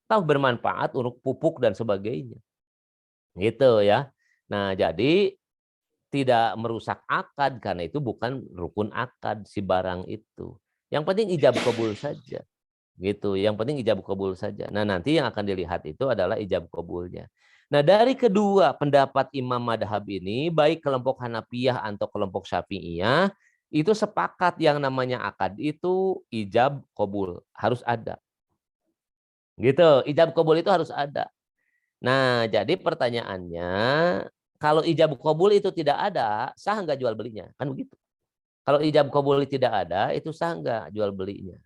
Tahu bermanfaat untuk pupuk dan sebagainya. Gitu ya. Nah, jadi tidak merusak akad karena itu bukan rukun akad si barang itu. Yang penting ijab kabul saja. Gitu. Yang penting ijab kabul saja. Nah, nanti yang akan dilihat itu adalah ijab kabulnya. Nah, dari kedua pendapat imam madhab ini, baik kelompok Hanafiyah atau kelompok Syafi'iyah, itu sepakat yang namanya akad itu ijab kabul. Harus ada. Gitu. Ijab kabul itu harus ada. Nah, jadi pertanyaannya, kalau ijab kabul itu tidak ada, sah nggak jual belinya? Kan begitu. Kalau ijab kabul tidak ada, itu sah nggak jual belinya?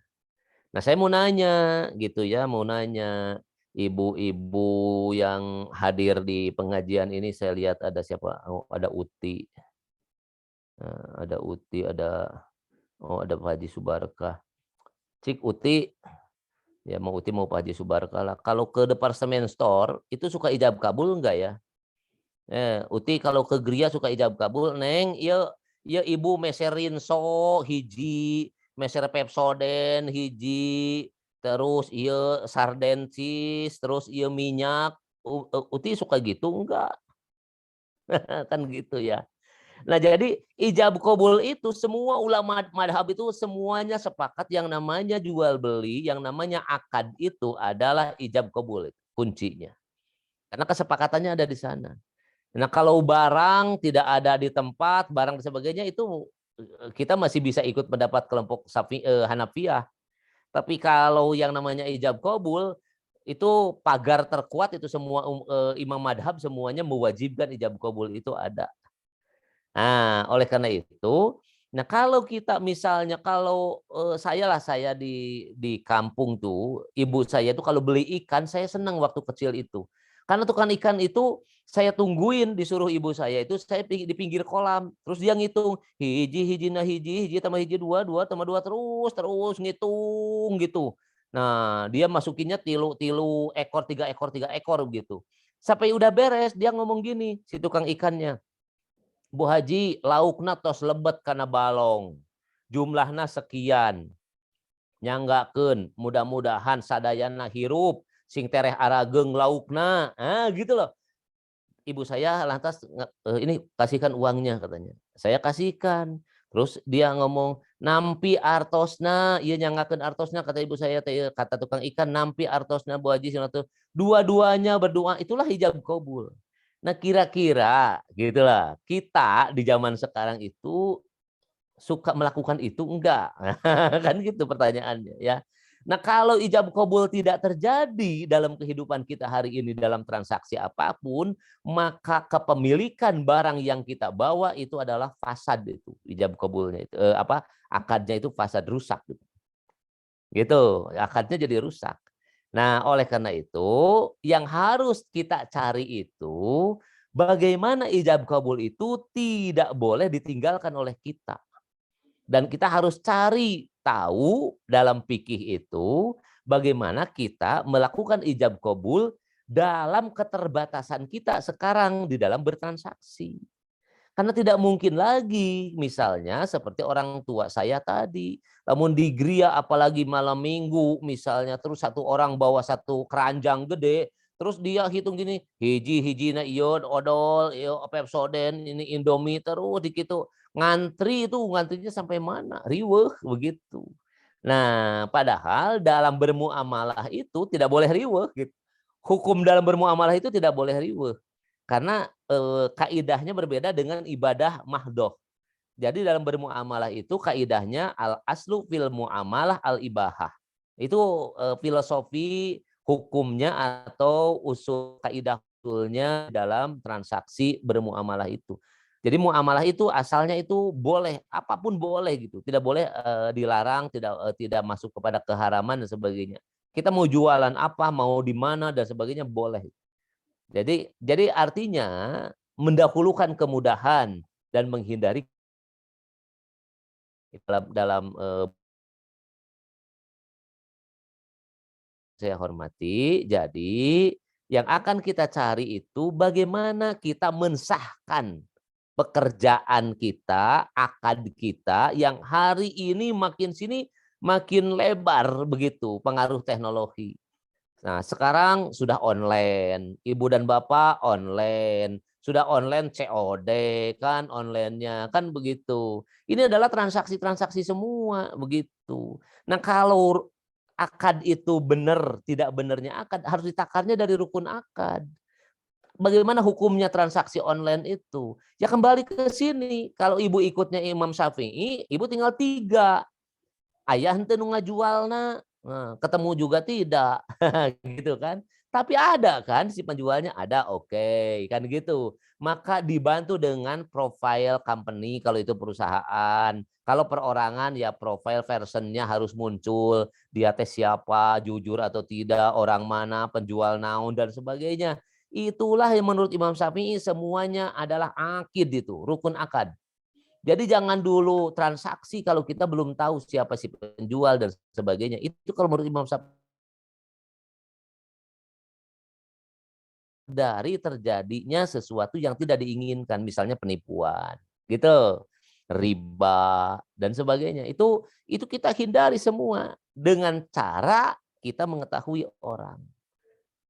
Nah, saya mau nanya gitu ya, mau nanya ibu-ibu yang hadir di pengajian ini, saya lihat ada siapa? Oh, ada Uti. Nah, ada Uti, ada Pak Haji Subarkah. Cik Uti, ya mau Uti mau Pak Haji Subarkah lah. Kalau ke departemen store itu suka ijab kabul enggak ya? Uti kalau ke Gria suka ijab kabul, Neng, iya ibu meserin so hiji, meser Pepsoden hiji, terus iya sarden cheese, terus iya minyak. Uti suka gitu enggak? Kan gitu ya. Nah, jadi ijab kabul itu semua ulama madhab itu semuanya sepakat yang namanya jual beli, yang namanya akad itu adalah ijab kabul kuncinya. Karena kesepakatannya ada di sana. Nah, kalau barang tidak ada di tempat, barang dan sebagainya itu kita masih bisa ikut pendapat kelompok Hanafiyah. Tapi kalau yang namanya ijab kabul itu pagar terkuat itu semua imam madhab semuanya mewajibkan ijab kabul itu ada. Nah, oleh karena itu, nah kalau kita misalnya kalau saya di kampung tuh, ibu saya tuh kalau beli ikan saya senang waktu kecil itu. Karena tukang ikan itu saya tungguin disuruh ibu saya itu saya di pinggir kolam. Terus dia ngitung hiji hiji nah hiji tambah hiji dua dua tambah dua terus terus ngitung gitu. Nah, dia masukinnya tilu tiga ekor gitu. Sampai udah beres dia ngomong gini si tukang ikannya. Bu Haji, laukna tos lebet karena balong. Jumlahnya sekian. Nyanggakeun, mudah-mudahan sadayana hirup sing tereh arageng laukna. Gitu loh. Ibu saya lantas ini kasihkan uangnya katanya. Saya kasihkan. Terus dia ngomong nampi artosna, iya nyanggakeun artosna kata ibu saya kata tukang ikan nampi artosna Bu Haji dua-duanya berdoa itulah hijab kabul. Nah, kira-kira gitulah kita di zaman sekarang itu suka melakukan itu enggak? Kan gitu pertanyaannya ya. Nah, kalau ijab kabul tidak terjadi dalam kehidupan kita hari ini dalam transaksi apapun, maka kepemilikan barang yang kita bawa itu adalah fasad itu, ijab kabulnya itu akadnya itu fasad rusak gitu. Gitu, akadnya jadi rusak. Nah, oleh karena itu yang harus kita cari itu bagaimana ijab kabul itu tidak boleh ditinggalkan oleh kita. Dan kita harus cari tahu dalam fikih itu bagaimana kita melakukan ijab kabul dalam keterbatasan kita sekarang di dalam bertransaksi. Karena tidak mungkin lagi misalnya seperti orang tua saya tadi. Namun di Gria apalagi malam minggu misalnya terus satu orang bawa satu keranjang gede. Terus dia hitung gini, hiji na ion odol, iyo Pepsoden, ini Indomie terus dikitu ngantri itu ngantrinya sampai mana? Riweuh begitu. Nah, padahal dalam bermuamalah itu tidak boleh riweuh gitu. Hukum dalam bermuamalah itu tidak boleh riweuh. Karena kaidahnya berbeda dengan ibadah mahdoh. Jadi dalam bermuamalah itu kaidahnya al aslu fil muamalah al ibahah. Itu filosofi hukumnya atau usul kaidah usulnya dalam transaksi bermuamalah itu. Jadi muamalah itu asalnya itu boleh, apapun boleh gitu. Tidak boleh dilarang, tidak masuk kepada keharaman dan sebagainya. Kita mau jualan apa, mau di mana dan sebagainya boleh. Jadi artinya mendahulukan kemudahan dan menghindari dalam saya hormati. Jadi yang akan kita cari itu bagaimana kita mensahkan pekerjaan kita, akad kita yang hari ini makin sini makin lebar begitu pengaruh teknologi. Nah, sekarang sudah online, ibu dan bapak online, sudah online COD kan onlinenya kan begitu. Ini adalah transaksi-transaksi semua begitu. Nah, kalau akad itu benar, tidak benarnya akad harus ditakarnya dari rukun akad. Bagaimana hukumnya transaksi online itu? Ya kembali ke sini. Kalau ibu ikutnya Imam Syafi'i, ibu tinggal 3. Ayah henteu nu ngajualna, ketemu juga tidak, gitu kan. Tapi ada kan si penjualnya, ada, oke, kan gitu. Maka dibantu dengan profile company kalau itu perusahaan. Kalau perorangan ya profile versionnya harus muncul, dia teh siapa, jujur atau tidak, orang mana, penjual naon dan sebagainya. Itulah yang menurut Imam Syafi'i semuanya adalah akid itu, rukun akad. Jadi jangan dulu transaksi kalau kita belum tahu siapa si penjual dan sebagainya. Itu kalau menurut Imam Syafi'i dari terjadinya sesuatu yang tidak diinginkan, misalnya penipuan, gitu, riba dan sebagainya. Itu kita hindari semua dengan cara kita mengetahui orang.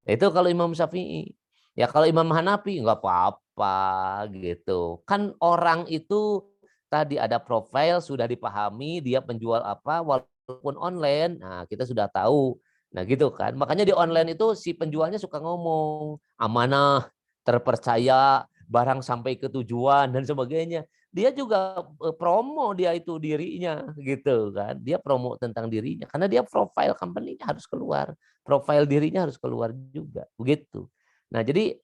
Itu kalau Imam Syafi'i. Ya kalau Imam Hanafi nggak apa-apa gitu. Kan orang itu tadi ada profil sudah dipahami dia penjual apa walaupun online. Nah, kita sudah tahu. Nah, gitu kan. Makanya di online itu si penjualnya suka ngomong amanah, terpercaya, barang sampai ke tujuan dan sebagainya. Dia juga promo dia itu dirinya gitu kan. Dia promo tentang dirinya karena dia profile company-nya harus keluar. Profil dirinya harus keluar juga, begitu. Nah, jadi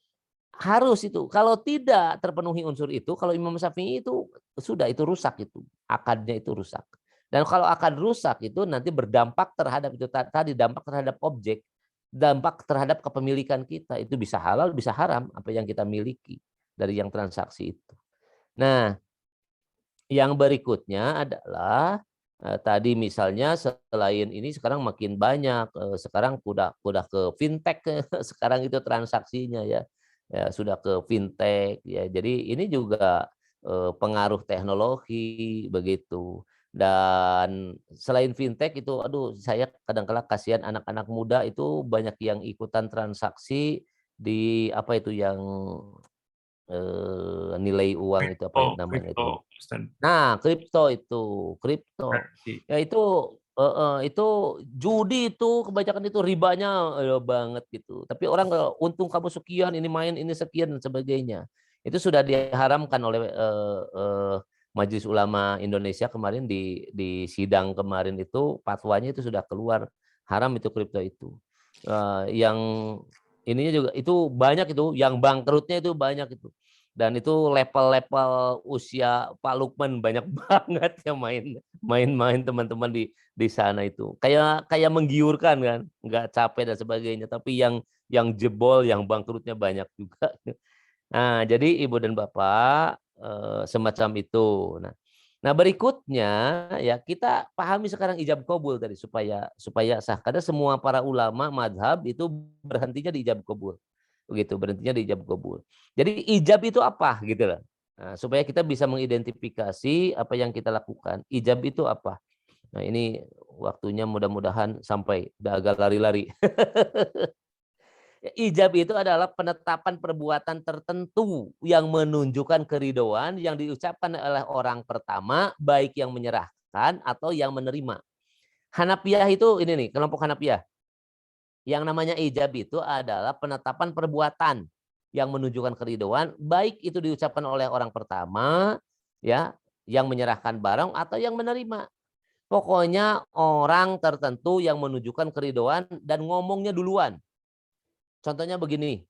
harus itu. Kalau tidak terpenuhi unsur itu, kalau Imam Syafi'i itu sudah itu rusak itu, akadnya itu rusak. Dan kalau akad rusak itu nanti berdampak terhadap itu tadi dampak terhadap objek, dampak terhadap kepemilikan kita. Itu bisa halal, bisa haram apa yang kita miliki dari yang transaksi itu. Nah, yang berikutnya adalah tadi misalnya selain ini sekarang makin banyak, sekarang udah ke fintech sekarang itu transaksinya ya. Ya sudah ke fintech ya. Jadi ini juga pengaruh teknologi begitu. Dan selain fintech itu aduh saya kadang-kala kasihan anak-anak muda itu banyak yang ikutan transaksi di apa itu yang nilai uang itu apa Kripto, namanya kripto, itu. Ustaz. Nah, kripto itu, kripto. Berarti. Ya itu judi itu kebanyakan itu ribanya banget gitu. Tapi orang kalau untung kamu sekian, ini main ini sekian dan sebagainya. Itu sudah diharamkan oleh Majelis Ulama Indonesia kemarin di sidang kemarin itu fatwanya itu sudah keluar haram itu kripto itu. Yang ininya juga itu banyak itu, yang bangkrutnya itu banyak itu. Dan itu level-level usia Pak Lukman banyak banget yang main teman-teman di sana itu. Kayak menggiurkan kan, nggak capek dan sebagainya. Tapi yang jebol, yang bangkrutnya banyak juga. Nah, jadi Ibu dan Bapak semacam itu. Nah, berikutnya ya kita pahami sekarang ijab kabul tadi supaya sah. Karena semua para ulama madhab itu berhentinya di ijab kabul. Begitu, berhentinya di ijab kabul. Jadi ijab itu apa gitu loh. Nah, supaya kita bisa mengidentifikasi apa yang kita lakukan. Ijab itu apa? Nah, ini waktunya mudah-mudahan sampai, udah agak lari-lari. Ijab itu adalah penetapan perbuatan tertentu yang menunjukkan keridhaan yang diucapkan oleh orang pertama, baik yang menyerahkan atau yang menerima. Hanafiyah itu ini nih, kelompok Hanafiyah. Yang namanya ijab itu adalah penetapan perbuatan yang menunjukkan keridhaan, baik itu diucapkan oleh orang pertama, ya, yang menyerahkan barang atau yang menerima. Pokoknya orang tertentu yang menunjukkan keridhaan dan ngomongnya duluan. Contohnya begini,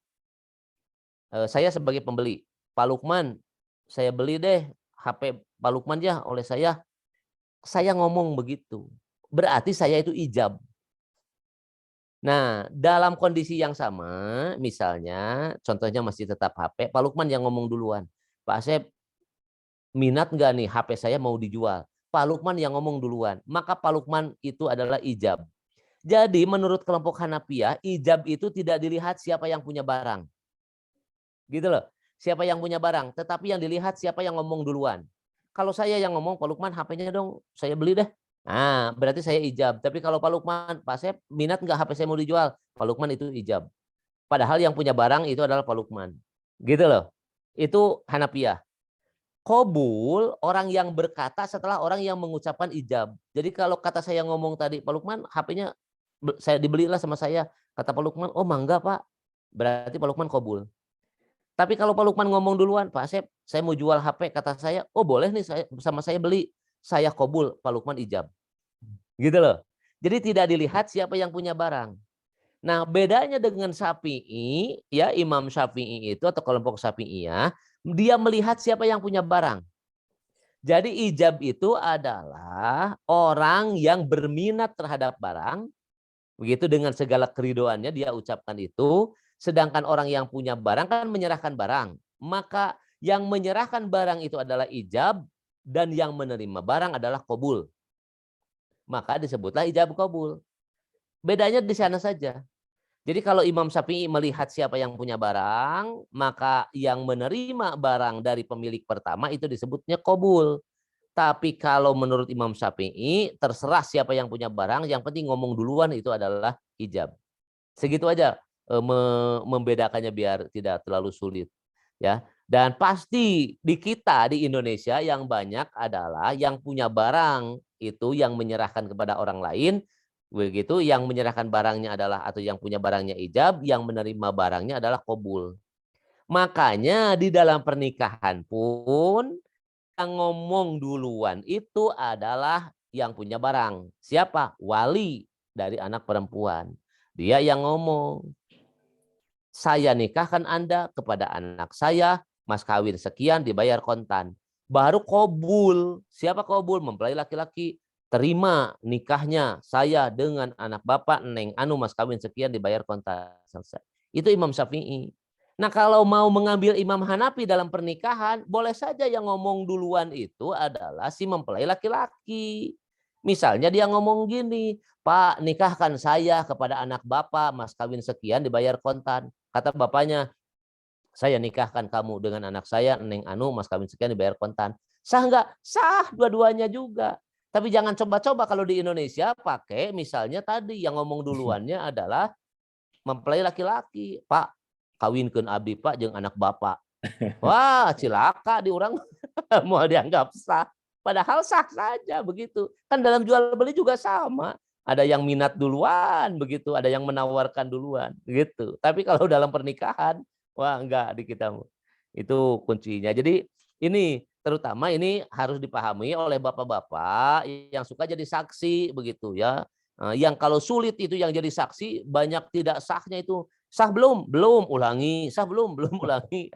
saya sebagai pembeli, Pak Lukman, saya beli deh HP Pak Lukman ya oleh saya ngomong begitu. Berarti saya itu ijab. Nah, dalam kondisi yang sama, misalnya contohnya masih tetap HP, Pak Lukman yang ngomong duluan. Pak Asep, minat nggak nih HP saya mau dijual? Pak Lukman yang ngomong duluan. Maka Pak Lukman itu adalah ijab. Jadi menurut kelompok Hanafiyah, ijab itu tidak dilihat siapa yang punya barang. Gitu loh. Siapa yang punya barang, tetapi yang dilihat siapa yang ngomong duluan. Kalau saya yang ngomong, Pak Lukman HP-nya dong, saya beli deh. Nah, berarti saya ijab. Tapi kalau Pak Lukman, Pak Sep, minat nggak HP saya mau dijual? Pak Lukman itu ijab. Padahal yang punya barang itu adalah Pak Lukman. Gitu loh. Itu Hanafiyah. Qabul orang yang berkata setelah orang yang mengucapkan ijab. Jadi kalau kata saya ngomong tadi, Pak Lukman HP-nya saya dibelilah sama saya. Kata Pak Lukman, oh mangga Pak. Berarti Pak Lukman qabul. Tapi kalau Pak Lukman ngomong duluan, Pak Asep, saya mau jual HP, kata saya, oh boleh nih saya sama saya beli. Saya qabul, Pak Lukman ijab. Gitu loh. Jadi tidak dilihat siapa yang punya barang. Nah, bedanya dengan Syafi'i, ya Imam Syafi'i itu atau kelompok Syafi'iyah, dia melihat siapa yang punya barang. Jadi ijab itu adalah orang yang berminat terhadap barang, begitu dengan segala keridoannya dia ucapkan itu, sedangkan orang yang punya barang kan menyerahkan barang. Maka yang menyerahkan barang itu adalah ijab dan yang menerima barang adalah qabul. Maka disebutlah ijab qabul. Bedanya di sana saja. Jadi kalau Imam Syafi'i melihat siapa yang punya barang, maka yang menerima barang dari pemilik pertama itu disebutnya qabul. Tapi kalau menurut Imam Syafi'i, terserah siapa yang punya barang, yang penting ngomong duluan itu adalah ijab. Segitu aja membedakannya biar tidak terlalu sulit. Ya. Dan pasti di kita di Indonesia yang banyak adalah yang punya barang itu yang menyerahkan kepada orang lain, begitu yang menyerahkan barangnya adalah atau yang punya barangnya ijab, yang menerima barangnya adalah qabul. Makanya di dalam pernikahan pun yang ngomong duluan itu adalah yang punya barang. Siapa? Wali dari anak perempuan. Dia yang ngomong. Saya nikahkan Anda kepada anak saya, mas kawin sekian dibayar kontan. Baru qabul. Siapa qabul? Mempelai laki-laki. Terima nikahnya saya dengan anak bapak, Neng Anu, mas kawin sekian dibayar kontan. Selesai. Itu Imam Syafi'i. Nah kalau mau mengambil Imam Hanafi dalam pernikahan, boleh saja yang ngomong duluan itu adalah si mempelai laki-laki. Misalnya dia ngomong gini, Pak nikahkan saya kepada anak bapak, mas kawin sekian dibayar kontan. Kata bapaknya, saya nikahkan kamu dengan anak saya, Neng Anu, mas kawin sekian dibayar kontan. Sah nggak? Sah dua-duanya juga. Tapi jangan coba-coba kalau di Indonesia pakai misalnya tadi yang ngomong duluannya adalah mempelai laki-laki. Pak, kawinkeun abdi Pak jeung anak bapak. Wah, cilaka di orang mau dianggap sah. Padahal sah saja begitu. Kan dalam jual beli juga sama. Ada yang minat duluan begitu, ada yang menawarkan duluan gitu. Tapi kalau dalam pernikahan, wah enggak di kita. Itu kuncinya. Jadi ini terutama ini harus dipahami oleh bapak-bapak yang suka jadi saksi begitu ya. Yang kalau sulit itu yang jadi saksi banyak tidak sahnya itu. Sah belum? Belum, ulangi. Sah belum? Belum, ulangi.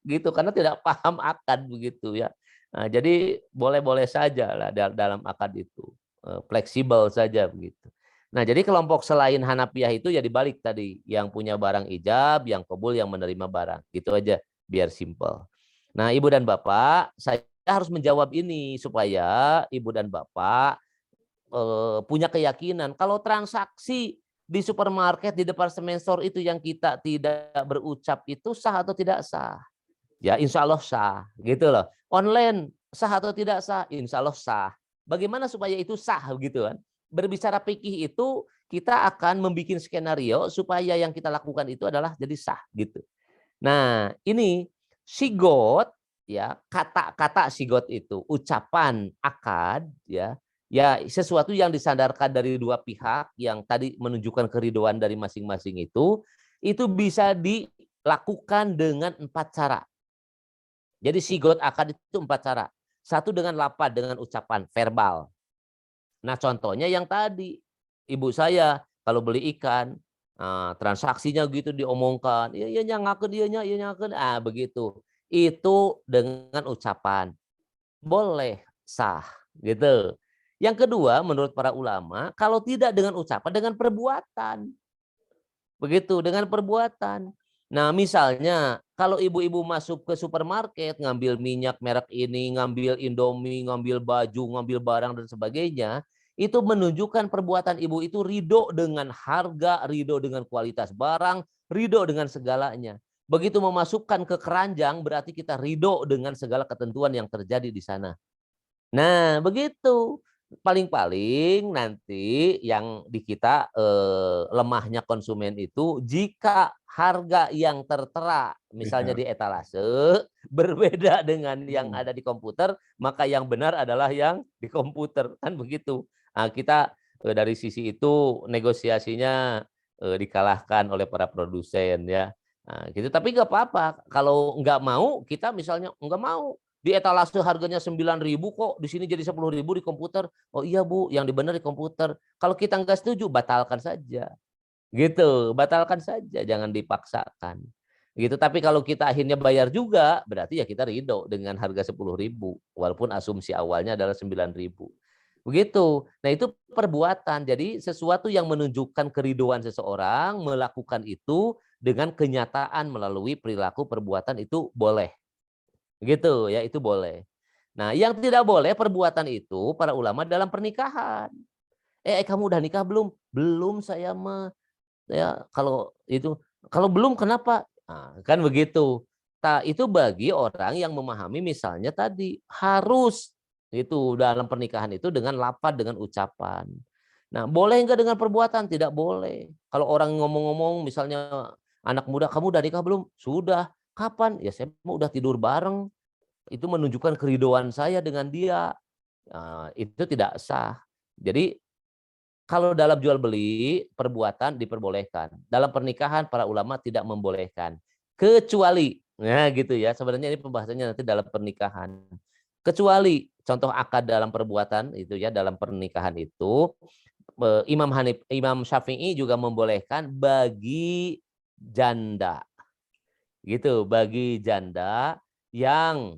Gitu karena tidak paham akad begitu ya. Nah, jadi boleh-boleh saja lah dalam akad itu. Fleksibel saja begitu. Nah, jadi kelompok selain Hanafiyah itu ya dibalik tadi, yang punya barang ijab, yang qabul, yang menerima barang. Gitu aja biar simpel. Nah, Ibu dan Bapak, saya harus menjawab ini supaya Ibu dan Bapak punya keyakinan kalau transaksi di supermarket, di departemen store itu yang kita tidak berucap itu sah atau tidak sah? Ya insya Allah sah, gitu loh. Online sah atau tidak sah? Insya Allah sah. Bagaimana supaya itu sah gitu kan? Berbicara fikih itu kita akan membuat skenario supaya yang kita lakukan itu adalah jadi sah gitu. Nah, ini sigot ya, kata-kata sigot itu, ucapan akad ya, ya sesuatu yang disandarkan dari dua pihak yang tadi menunjukkan keridoan dari masing-masing itu bisa dilakukan dengan 4 cara. Jadi sigot akad itu 4 cara. Satu dengan lapad, dengan ucapan verbal. Nah contohnya yang tadi, ibu saya kalau beli ikan, transaksinya gitu diomongkan, iya nyangakeun ieu nya, iya nyangakeun, begitu. Itu dengan ucapan. Boleh, sah, gitu. Yang kedua menurut para ulama, kalau tidak dengan ucapan, dengan perbuatan. Begitu, dengan perbuatan. Nah, misalnya kalau ibu-ibu masuk ke supermarket, ngambil minyak merek ini, ngambil Indomie, ngambil baju, ngambil barang dan sebagainya, itu menunjukkan perbuatan ibu itu ridho dengan harga, ridho dengan kualitas barang, ridho dengan segalanya. Begitu memasukkan ke keranjang, berarti kita ridho dengan segala ketentuan yang terjadi di sana. Nah, begitu. paling-paling nanti yang di kita lemahnya konsumen itu jika harga yang tertera misalnya Iya. di etalase berbeda dengan yang Hmm. ada di komputer, maka yang benar adalah yang di komputer, kan begitu. Nah, kita dari sisi itu negosiasinya dikalahkan oleh para produsen ya. Nah, gitu. Tapi nggak apa-apa kalau nggak mau kita misalnya nggak mau di etalase harganya 9.000 kok, di sini jadi 10.000 di komputer. Oh iya Bu, yang benar di komputer. Kalau kita nggak setuju, batalkan saja. Gitu, batalkan saja, jangan dipaksakan. Gitu, tapi kalau kita akhirnya bayar juga, berarti ya kita ridho dengan harga 10.000, walaupun asumsi awalnya adalah 9.000. Begitu. Nah, itu perbuatan. Jadi sesuatu yang menunjukkan keriduan seseorang melakukan itu dengan kenyataan melalui perilaku perbuatan itu boleh. Gitu ya, itu boleh. Nah, yang tidak boleh perbuatan itu para ulama dalam pernikahan. Kamu udah nikah belum? Belum saya mah. Ya, kalau itu kalau belum kenapa? Nah, kan begitu. Itu bagi orang yang memahami misalnya tadi harus itu dalam pernikahan itu dengan lafaz dengan ucapan. Nah, boleh enggak dengan perbuatan? Tidak boleh. Kalau orang ngomong-ngomong misalnya anak muda, "Kamu udah nikah belum?" "Sudah." "Kapan?" "Ya saya mah udah tidur bareng." Itu menunjukkan keriduan saya dengan dia. Itu tidak sah. Jadi kalau dalam jual beli, perbuatan diperbolehkan. Dalam pernikahan para ulama tidak membolehkan. Kecuali, nah gitu ya, sebenarnya ini pembahasannya nanti dalam pernikahan. Kecuali contoh akad dalam perbuatan itu ya, dalam pernikahan itu Imam Syafi'i juga membolehkan bagi janda. Gitu, bagi janda yang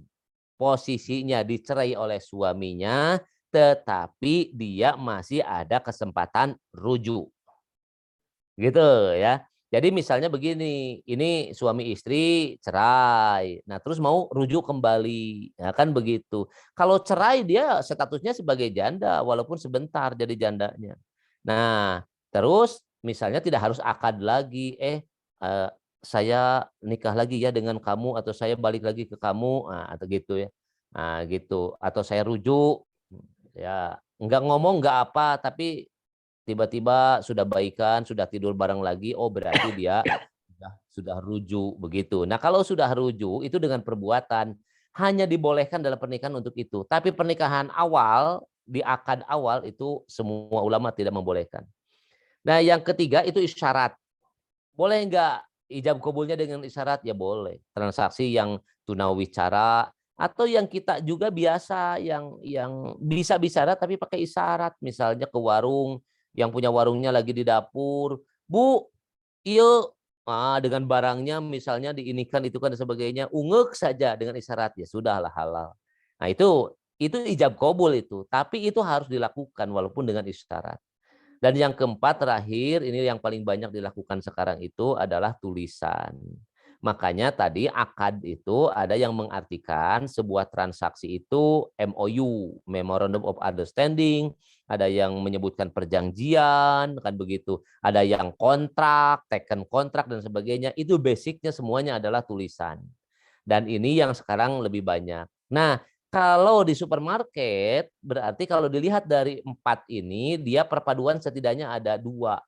posisinya dicerai oleh suaminya, tetapi dia masih ada kesempatan rujuk. Gitu ya. Jadi misalnya begini, ini suami istri cerai. Nah, terus mau rujuk kembali. Ya kan begitu. Kalau cerai dia statusnya sebagai janda walaupun sebentar jadi jandanya. Nah, terus misalnya tidak harus akad lagi, saya nikah lagi ya dengan kamu atau saya balik lagi ke kamu, atau gitu ya. Nah, gitu. Atau saya rujuk, ya nggak ngomong nggak apa, tapi tiba-tiba sudah baikan, sudah tidur bareng lagi, oh berarti dia sudah rujuk begitu. Nah, kalau sudah rujuk itu dengan perbuatan hanya dibolehkan dalam pernikahan untuk itu. Tapi pernikahan awal, di akad awal itu semua ulama tidak membolehkan. Nah, yang ketiga itu isyarat. Boleh nggak ijab kabulnya dengan isyarat? Ya boleh. Transaksi yang tunawicara atau yang kita juga biasa yang bisa bicara tapi pakai isyarat. Misalnya ke warung, yang punya warungnya lagi di dapur, "Bu, iyo," dengan barangnya misalnya diinikan itu kan dan sebagainya, ungek saja dengan isyarat, ya sudahlah halal. Nah, itu ijab kabul itu, tapi itu harus dilakukan walaupun dengan isyarat. Dan yang keempat terakhir, ini yang paling banyak dilakukan sekarang itu adalah tulisan. Makanya tadi akad itu ada yang mengartikan sebuah transaksi itu MOU, Memorandum of Understanding, ada yang menyebutkan perjanjian, kan begitu. Ada yang kontrak, taken kontrak dan sebagainya. Itu basicnya semuanya adalah tulisan. Dan ini yang sekarang lebih banyak. Nah, kalau di supermarket, berarti kalau dilihat dari 4 ini, dia perpaduan setidaknya ada 2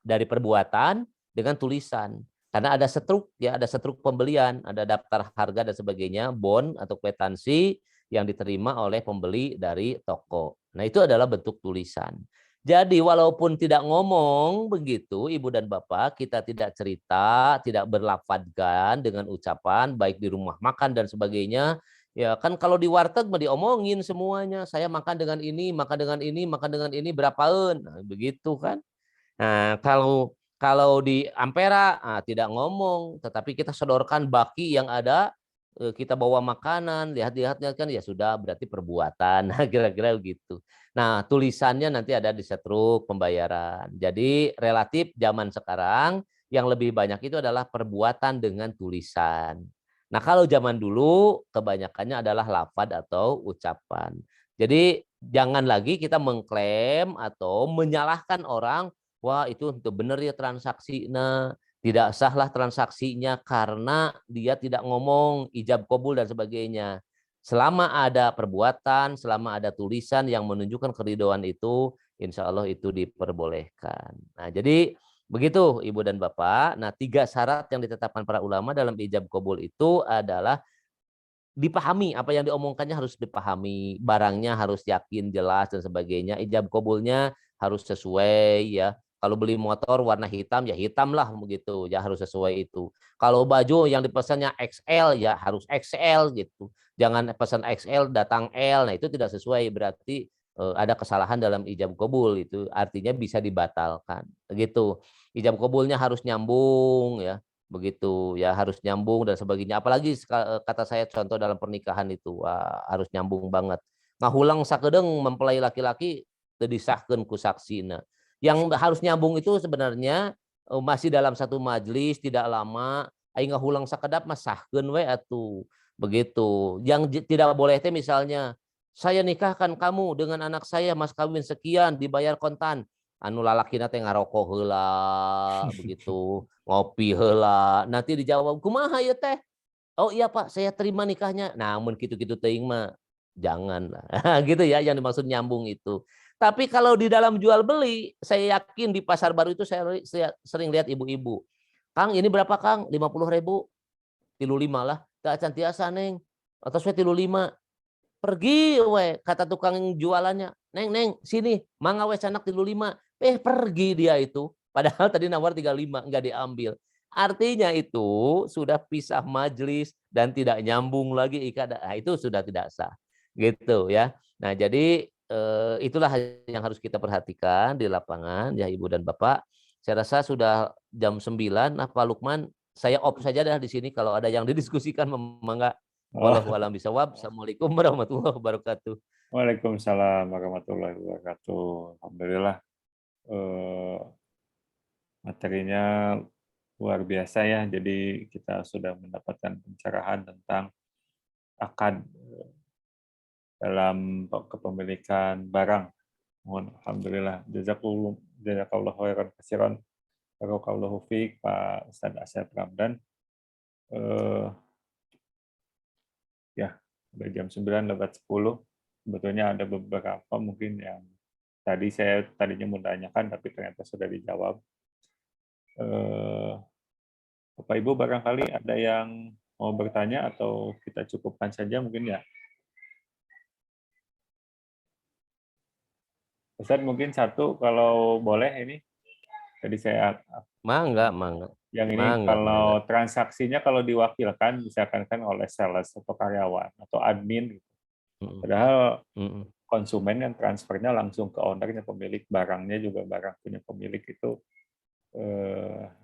dari perbuatan dengan tulisan. Karena ada setruk, ya, ada setruk pembelian, ada daftar harga dan sebagainya, bond atau kwitansi yang diterima oleh pembeli dari toko. Nah, itu adalah bentuk tulisan. Jadi walaupun tidak ngomong begitu, Ibu dan Bapak, kita tidak cerita, tidak berlafadzkan dengan ucapan, baik di rumah makan dan sebagainya. Ya kan kalau di warteg mah diomongin semuanya. Saya makan dengan ini, makan dengan ini, makan dengan ini, berapaan. Nah, begitu kan. Nah, kalau kalau di Ampera, tidak ngomong, tetapi kita sodorkan baki yang ada, kita bawa makanan, lihat-lihatnya kan ya sudah berarti perbuatan. Nah, kira-kira begitu. Nah, tulisannya nanti ada di setruk pembayaran. Jadi relatif zaman sekarang yang lebih banyak itu adalah perbuatan dengan tulisan. Nah, kalau zaman dulu kebanyakannya adalah lafaz atau ucapan. Jadi jangan lagi kita mengklaim atau menyalahkan orang. Wah, itu untuk benar ya transaksi. Nah, tidak sahlah transaksinya karena dia tidak ngomong ijab kabul dan sebagainya. Selama ada perbuatan, selama ada tulisan yang menunjukkan keridhaan itu, insya Allah itu diperbolehkan. Nah, jadi begitu Ibu dan Bapak. Nah, 3 syarat yang ditetapkan para ulama dalam ijab kabul itu adalah dipahami, apa yang diomongkannya harus dipahami, barangnya harus yakin, jelas dan sebagainya. Ijab kabulnya harus sesuai ya. Kalau beli motor warna hitam ya hitam lah begitu, ya harus sesuai itu. Kalau baju yang dipesannya XL ya harus XL gitu. Jangan pesan XL datang L. Nah, itu tidak sesuai, berarti ada kesalahan dalam ijab kabul, itu artinya bisa dibatalkan. Begitu. Ijab kabulnya harus nyambung ya. Begitu ya, harus nyambung dan sebagainya. Apalagi kata saya contoh dalam pernikahan itu harus nyambung banget. Ngahulang sakedeng mempelai laki-laki teu disahkeun ku saksina. Yang harus nyambung itu sebenarnya masih dalam satu majelis tidak lama, aing ngahulang sakedap mah sahkeun we atuh. Begitu. Yang tidak boleh teh misalnya saya nikahkan kamu dengan anak saya mas kawin sekian dibayar kontan. Anu lalakina teh ngarokok heula begitu, ngopi heula, nanti dijawab kumaha ya teh, oh iya pak saya terima nikahnya, namun gitu-gitu teuing mah jangan lah. Gitu ya yang dimaksud nyambung itu. Tapi kalau di dalam jual beli, saya yakin di pasar baru itu saya sering lihat ibu-ibu, Kang ini berapa Kang, 50.000, 35 lah, tak acan tiasa neng, atau saya 35, pergi we kata tukang jualannya, neng sini mangga we sanak 35, pergi dia itu, padahal tadi nawar 35 enggak diambil. Artinya itu sudah pisah majelis dan tidak nyambung lagi ikat, nah, itu sudah tidak sah gitu ya. Nah jadi itulah yang harus kita perhatikan di lapangan ya Ibu dan Bapak. Saya rasa sudah jam 9. Nah Pak Lukman, saya off saja dah di sini, kalau ada yang didiskusikan mangga. Oh, Wallahu a'lam bishawab. Assalamualaikum warahmatullahi wabarakatuh. Waalaikumsalam warahmatullahi wabarakatuh. Alhamdulillah, eh, materinya luar biasa ya. Jadi kita sudah mendapatkan pencerahan tentang akad dalam kepemilikan barang. Alhamdulillah. Jazakallahu khairan katsiran. Barakallahu fiik Pak Ustadz Asyad Ramdan. Eh, ya, udah jam 9:10. Sebetulnya ada beberapa mungkin yang saya tadinya mau tanyakan tapi ternyata sudah dijawab. Bapak Ibu barangkali ada yang mau bertanya atau kita cukupkan saja mungkin ya. Ustaz mungkin satu kalau boleh ini. Tadi saya Mangga, mangga. yang ini Mangga, mangga. kalau transaksinya kalau diwakilkan misalkan kan oleh sales atau karyawan atau admin gitu. Padahal konsumen kan transfernya langsung ke ownernya, pemilik barangnya juga barang punya pemilik itu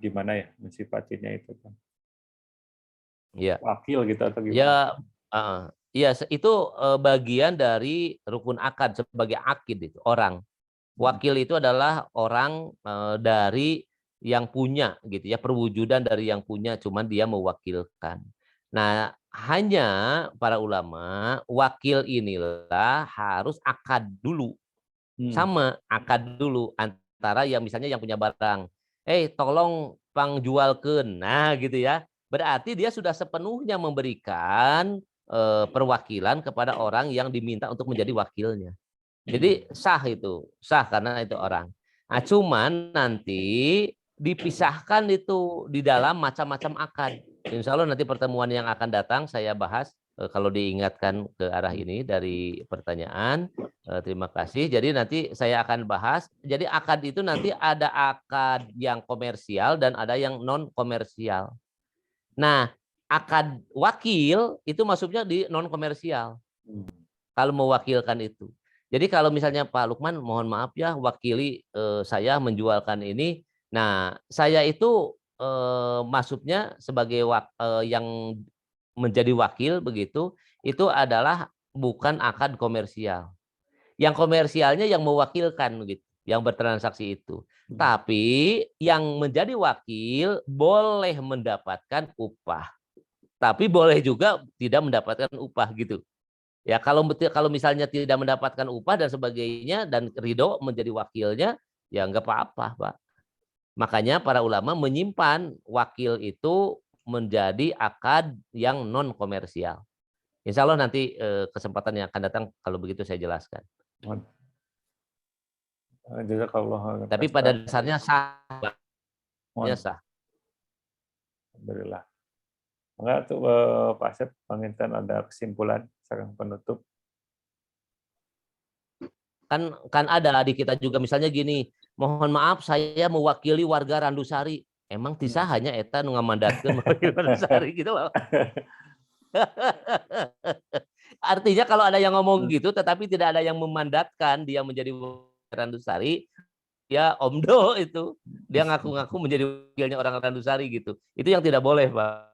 gimana ya mensifatinya itu kan? Ya. Wakil gitu atau gimana? Ya, iya itu bagian dari rukun akad sebagai akid itu orang. Wakil itu adalah orang dari yang punya gitu ya, perwujudan dari yang punya, cuman dia mewakilkan. Nah, hanya para ulama wakil inilah harus akad dulu. Sama akad dulu antara yang misalnya yang punya barang. Tolong pangjualkeun. Nah, gitu ya. Berarti dia sudah sepenuhnya memberikan perwakilan kepada orang yang diminta untuk menjadi wakilnya. Jadi sah itu, sah karena itu orang. Nah, cuman nanti dipisahkan itu di dalam macam-macam akad. Insya Allah nanti pertemuan yang akan datang saya bahas kalau diingatkan ke arah ini dari pertanyaan. Terima kasih. Jadi nanti saya akan bahas. Jadi akad itu nanti ada akad yang komersial dan ada yang non komersial. Nah, akad wakil itu masuknya di non komersial. Kalau mewakilkan itu. Jadi kalau misalnya Pak Lukman, mohon maaf ya, wakili saya menjualkan ini. Nah, saya itu masuknya sebagai yang menjadi wakil begitu, itu adalah bukan akad komersial. Yang komersialnya yang mewakilkan gitu, yang bertransaksi itu. Tapi yang menjadi wakil boleh mendapatkan upah. Tapi boleh juga tidak mendapatkan upah gitu. Ya kalau misalnya tidak mendapatkan upah dan sebagainya dan ridho menjadi wakilnya, ya nggak apa-apa, Pak. Makanya para ulama menyimpan wakil itu menjadi akad yang non komersial. Insya Allah nanti kesempatan yang akan datang kalau begitu saya jelaskan. Jazakallah. Tapi pada dasarnya sah. Sah. Alhamdulillah. Enggak tuh Pak Asep, penginten ada kesimpulan sekarang penutup. Kan ada di kita juga misalnya gini, mohon maaf saya mewakili warga Randusari. Emang tisa hanya eta nu ngamandatkeun mewakili Randusari gitu loh. Artinya kalau ada yang ngomong gitu tetapi tidak ada yang memandatkan dia menjadi Randusari, ya omdo itu. Dia ngaku-ngaku menjadi wakilnya orang Randusari gitu. Itu yang tidak boleh, Pak.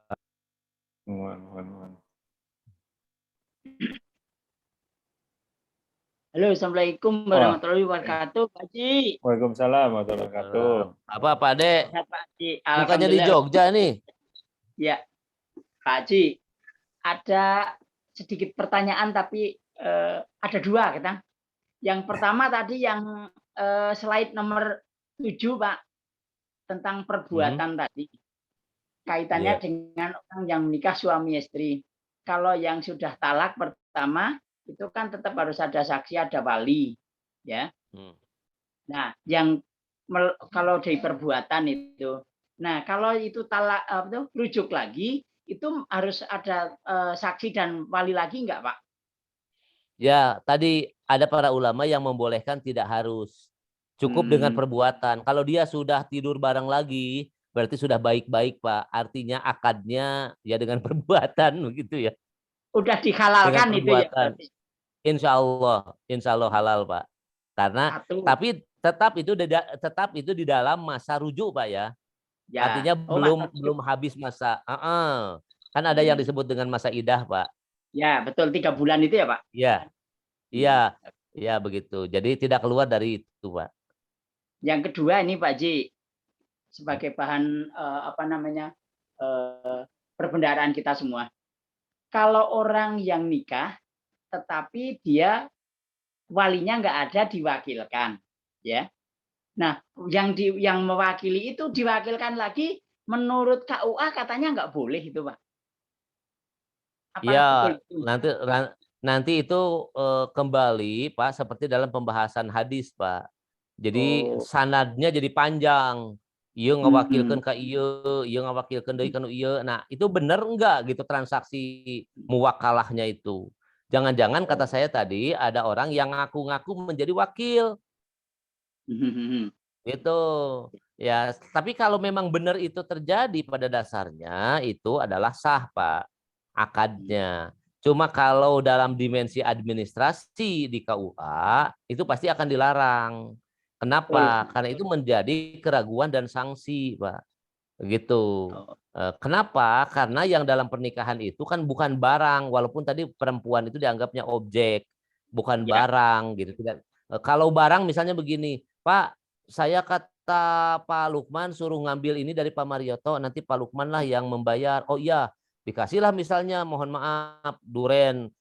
Halo, Assalamualaikum warahmatullahi wabarakatuh, Pak Haji. Waalaikumsalam warahmatullahi wabarakatuh. Apa Pak Ade? Sehat, Pak Haji. Bukannya di Jogja nih? Ya, Pak Haji. Ada sedikit pertanyaan tapi ada dua, kita. Yang pertama tadi yang slide nomor 7, Pak, tentang perbuatan tadi. Kaitannya dengan orang yang menikah suami istri. Kalau yang sudah talak pertama itu kan tetap harus ada saksi, ada wali, ya. Nah, yang kalau dari perbuatan itu, nah kalau itu talak rujuk lagi, itu harus ada saksi dan wali lagi enggak, Pak? Ya, tadi ada para ulama yang membolehkan tidak harus, cukup dengan perbuatan. Kalau dia sudah tidur bareng lagi, berarti sudah baik-baik, Pak. Artinya akadnya ya dengan perbuatan begitu ya. Udah dihalalkan itu ya. Insya Allah halal, Pak. Karena tapi tetap itu di dalam masa rujuk, Pak ya. Artinya belum habis masa. Kan ada yang disebut dengan masa idah, Pak. Ya, betul 3 bulan itu ya, Pak. Iya, begitu. Jadi tidak keluar dari itu, Pak. Yang kedua ini Pak Ji, sebagai bahan perbendaharaan kita semua. Kalau orang yang nikah tetapi dia walinya nggak ada, diwakilkan, ya. Nah, yang mewakili itu diwakilkan lagi, menurut KUA katanya nggak boleh itu, Pak. Iya, nanti itu kembali, Pak, seperti dalam pembahasan hadis, Pak. Jadi sanadnya jadi panjang. Iya ngewakilkan ke iya ngewakilkan deui kana ieu. Nah, itu benar enggak gitu transaksi muwakalahnya itu. Jangan-jangan kata saya tadi ada orang yang ngaku-ngaku menjadi wakil. Gitu. Ya, tapi kalau memang benar itu terjadi pada dasarnya itu adalah sah, Pak, akadnya. Cuma kalau dalam dimensi administrasi di KUA itu pasti akan dilarang. Kenapa? Karena itu menjadi keraguan dan sanksi, Pak. Begitu. Kenapa? Karena yang dalam pernikahan itu kan bukan barang, walaupun tadi perempuan itu dianggapnya objek, bukan barang gitu. Tidak. Kalau barang misalnya begini, Pak, saya kata Pak Lukman suruh ngambil ini dari Pak Marioto, nanti Pak Lukman lah yang membayar. Oh iya, dikasihlah misalnya, mohon maaf, duren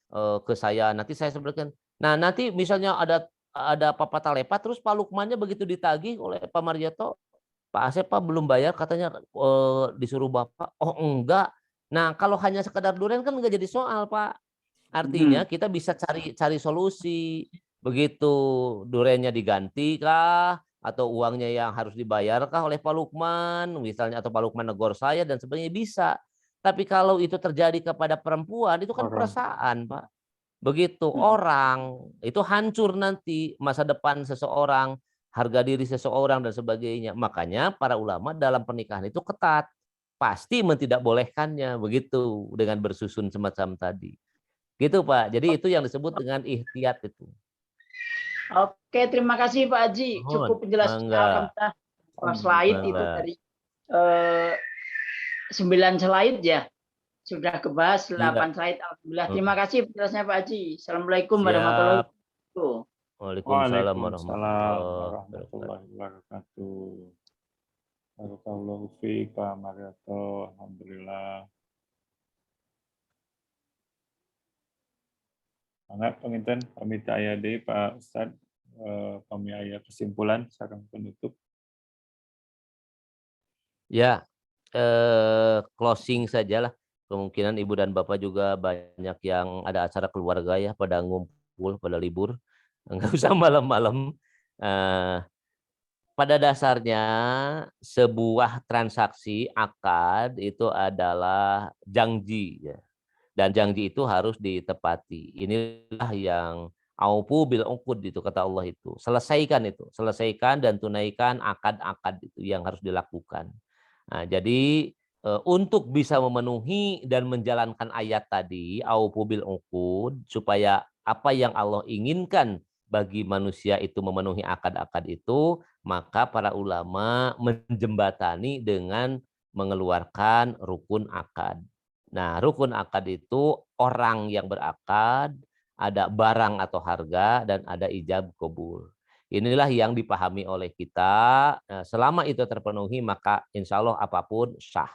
ke saya. Nanti saya sebutkan. Nah, nanti misalnya ada Papa Talepa, terus Pak Lukmannya begitu ditagih oleh Pak Marioto, Pak Asep, Pak belum bayar katanya disuruh Bapak. Oh enggak. Nah kalau hanya sekedar duren kan enggak jadi soal, Pak. Artinya kita bisa cari solusi. Begitu durennya diganti kah? Atau uangnya yang harus dibayarkah oleh Pak Lukman? Misalnya atau Pak Lukman negor saya dan sebagainya bisa. Tapi kalau itu terjadi kepada perempuan itu kan perasaan, Pak. Begitu orang itu hancur nanti masa depan seseorang, harga diri seseorang dan sebagainya. Makanya para ulama dalam pernikahan itu ketat. Pasti tidak bolehkannya begitu dengan bersusun semacam tadi. Gitu, Pak. Jadi itu yang disebut dengan ihtiyat itu. Oke, terima kasih Pak Haji. Cukup penjelasan Alhamdulillah. Slide itu dari 9 slide ya. Sudah kebahas 8 slide. Alhamdulillah. Terima kasih penjelasannya Pak Haji. Assalamualaikum warahmatullahi wabarakatuh. Waalaikumsalam warahmatullahi wabarakatuh. Barakallahu fiik Pak Marioto. Alhamdulillah. Sangat penginten pamit aya deui Pak Ustad, kami aya kesimpulan sareng penutup. Ya, closing sajalah. kemungkinan ibu dan bapak juga banyak yang ada acara keluarga ya, pada ngumpul, pada libur. Enggak usah malam-malam. Pada dasarnya sebuah transaksi akad itu adalah janji ya. Dan janji itu harus ditepati. Inilah yang aufu bil uqud itu kata Allah itu. Selesaikan dan tunaikan akad-akad itu yang harus dilakukan. Nah, jadi untuk bisa memenuhi dan menjalankan ayat tadi aufu bil uqud supaya apa yang Allah inginkan bagi manusia itu memenuhi akad-akad itu, maka para ulama menjembatani dengan mengeluarkan rukun akad. Nah, rukun akad itu orang yang berakad, ada barang atau harga, dan ada ijab kabul. Inilah yang dipahami oleh kita. Selama itu terpenuhi, maka insya Allah apapun sah.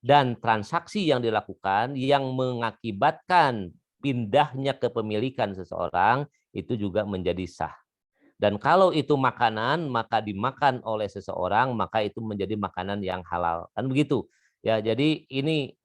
Dan transaksi yang dilakukan yang mengakibatkan pindahnya kepemilikan seseorang, itu juga menjadi sah. Dan kalau itu makanan, maka dimakan oleh seseorang, maka itu menjadi makanan yang halal. Kan begitu. Ya, jadi ini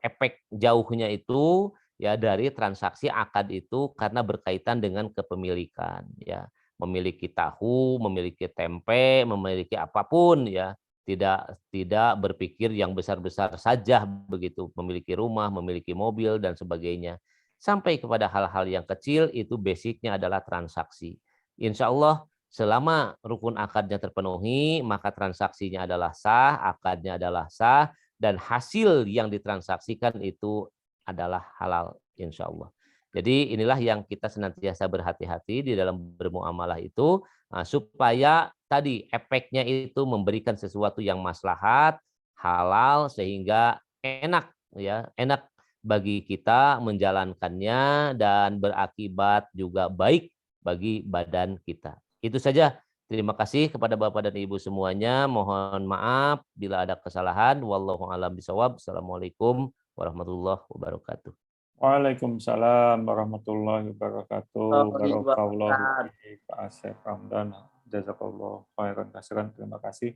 efek jauhnya itu ya dari transaksi akad itu karena berkaitan dengan kepemilikan ya. Memiliki tahu, memiliki tempe, memiliki apapun ya. Tidak berpikir yang besar-besar saja begitu, memiliki rumah, memiliki mobil dan sebagainya. Sampai kepada hal-hal yang kecil itu basicnya adalah transaksi. Insya Allah selama rukun akadnya terpenuhi, maka transaksinya adalah sah, akadnya adalah sah, dan hasil yang ditransaksikan itu adalah halal insya Allah. Jadi inilah yang kita senantiasa berhati-hati di dalam bermuamalah itu supaya tadi efeknya itu memberikan sesuatu yang maslahat, halal sehingga enak ya, enak bagi kita menjalankannya dan berakibat juga baik bagi badan kita. Itu saja. Terima kasih kepada Bapak dan Ibu semuanya. Mohon maaf bila ada kesalahan. Wallahu a'lam bishawab. Assalamualaikum warahmatullahi wabarakatuh. Waalaikumsalam warahmatullahi wabarakatuh. Barakallahu fiik, Pak Asep Ramdan. Jazakallahu khairan katsiran. Terima kasih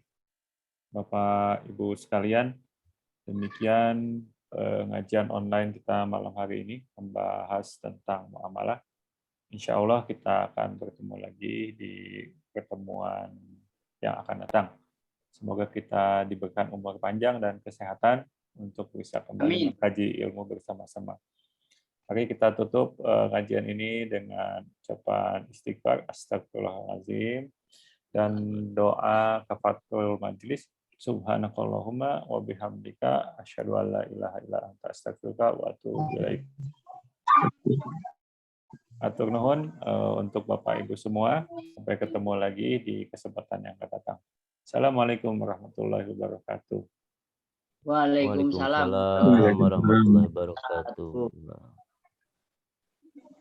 Bapak Ibu sekalian. Demikian ngajian online kita malam hari ini membahas tentang muamalah. Insya Allah kita akan bertemu lagi di pertemuan yang akan datang. Semoga kita diberikan umur panjang dan kesehatan untuk bisa kembali mengkaji ilmu bersama-sama. Mari kita tutup kajian ini dengan ucapan istighfar, astagfirullahaladzim, dan doa kafaratul majelis. Subhanakallahumma wa bihamdika asyhadu an la ilaha illa anta astaghfiruka wa atubu ilaik. Atur nuhun untuk Bapak Ibu semua. Sampai ketemu lagi di kesempatan yang akan datang. Assalamualaikum warahmatullahi wabarakatuh. Waalaikumsalam Waalaikumsalam warahmatullahi wabarakatuh.